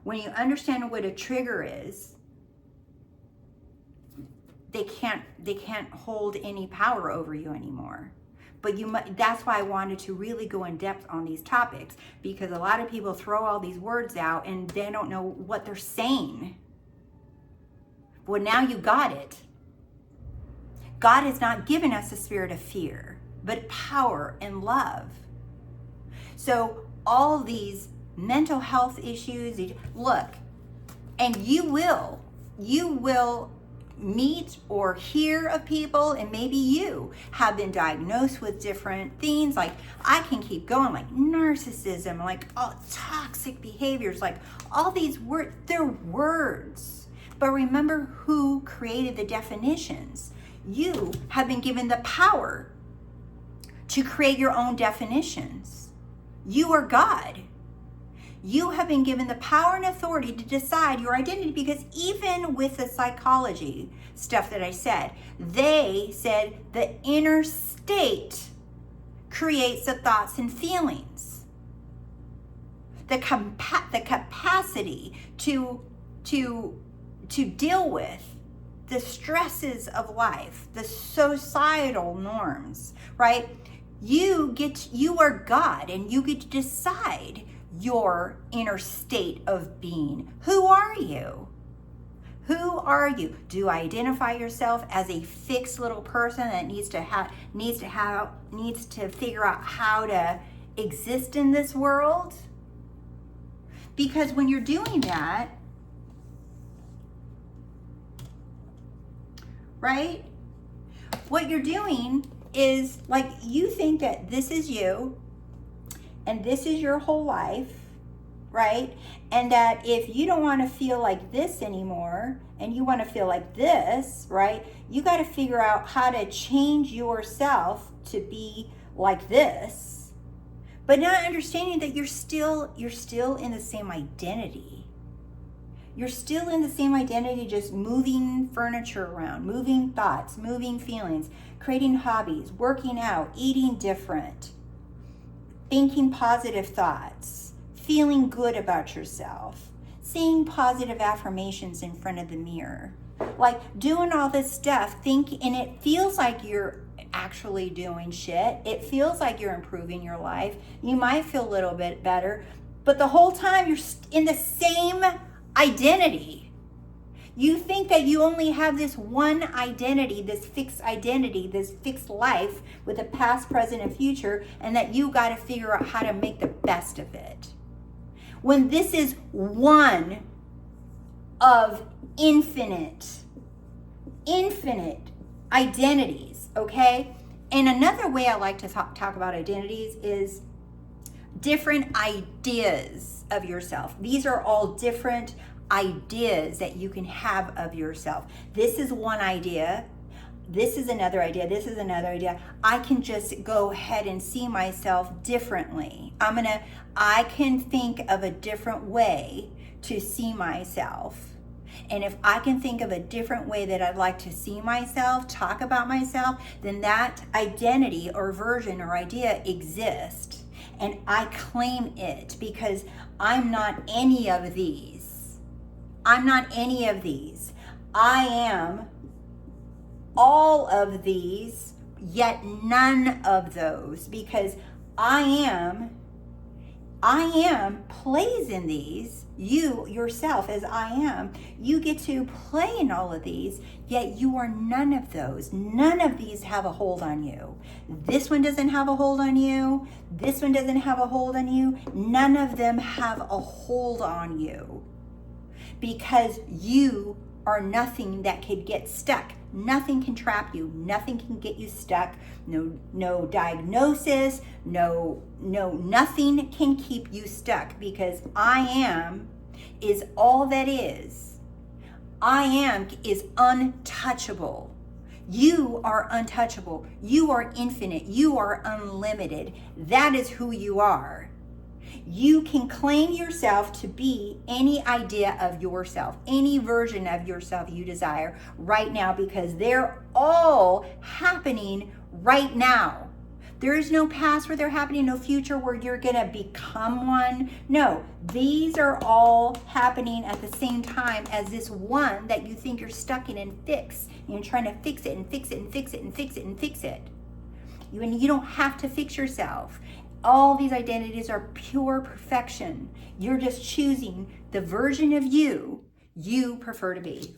When you understand what a trigger is, they can't hold any power over you anymore. But that's why I wanted to really go in depth on these topics, because a lot of people throw all these words out and they don't know what they're saying. Well, now you got it. God has not given us a spirit of fear, but power and love. So all these mental health issues, look, and you will meet or hear of people, and maybe you have been diagnosed with different things. Like, I can keep going, like narcissism, like all toxic behaviors, like all these words, they're words. But remember who created the definitions. You have been given the power to create your own definitions. You are God. You have been given the power and authority to decide your identity, because even with the psychology stuff that I said, they said the inner state creates the thoughts and feelings. the capacity to deal with the stresses of life, the societal norms, right? You are God, and you get to decide your inner state of being. Who are you? Who are you? Do you identify yourself as a fixed little person that needs to figure out how to exist in this world? Because when you're doing that, right? What you're doing is, like, you think that this is you and this is your whole life, right? And that if you don't want to feel like this anymore and you want to feel like this, right? You got to figure out how to change yourself to be like this, but not understanding that you're still in the same identity. You're still in the same identity, just moving furniture around, moving thoughts, moving feelings, creating hobbies, working out, eating different, thinking positive thoughts, feeling good about yourself, saying positive affirmations in front of the mirror, like doing all this stuff, and it feels like you're actually doing shit. It feels like you're improving your life. You might feel a little bit better, but the whole time you're in the same identity. You think that you only have this one identity, this fixed life with a past, present, and future, and that you got to figure out how to make the best of it. When this is one of infinite identities, okay? And another way I like to talk about identities is different ideas of yourself. These are all different ideas that you can have of yourself. This is one idea. This is another idea. This is another idea. I can just go ahead and see myself differently. I can think of a different way to see myself. And if I can think of a different way that I'd like to see myself, talk about myself, then that identity or version or idea exists. And I claim it, because I'm not any of these. I'm not any of these. I am all of these, yet none of those, because I am plays in these. You yourself, as I am, you get to play in all of these, yet you are none of those. None of these have a hold on you. This one doesn't have a hold on you. This one doesn't have a hold on you. None of them have a hold on you, because you are nothing that could get stuck. Nothing can trap you. Nothing can get you stuck. No diagnosis, nothing can keep you stuck, because I am is all that is. I am is untouchable. You are untouchable. You are infinite. You are unlimited. That is who you are. You can claim yourself to be any idea of yourself, any version of yourself you desire right now, because they're all happening right now. There is no past where they're happening, no future where you're going to become one. No, these are all happening at the same time as this one that you think you're stuck in and fix. And you're trying to fix it and fix it and fix it and fix it and fix it. You don't have to fix yourself. All these identities are pure perfection. You're just choosing the version of you prefer to be.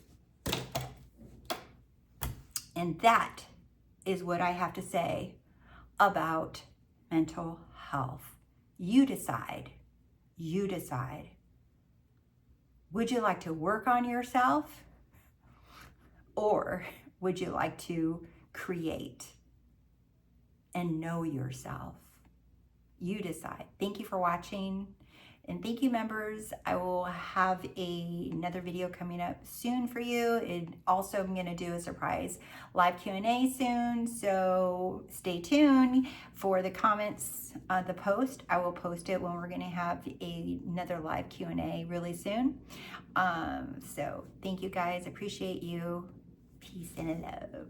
And that is what I have to say about mental health. You decide. You decide. Would you like to work on yourself? Or would you like to create and know yourself? You decide. Thank you for watching. And thank you, members. I will have another video coming up soon for you. And also, I'm going to do a surprise live Q&A soon. So stay tuned for the comments on the post. I will post it when we're going to have another live Q&A really soon. So thank you, guys. Appreciate you. Peace and love.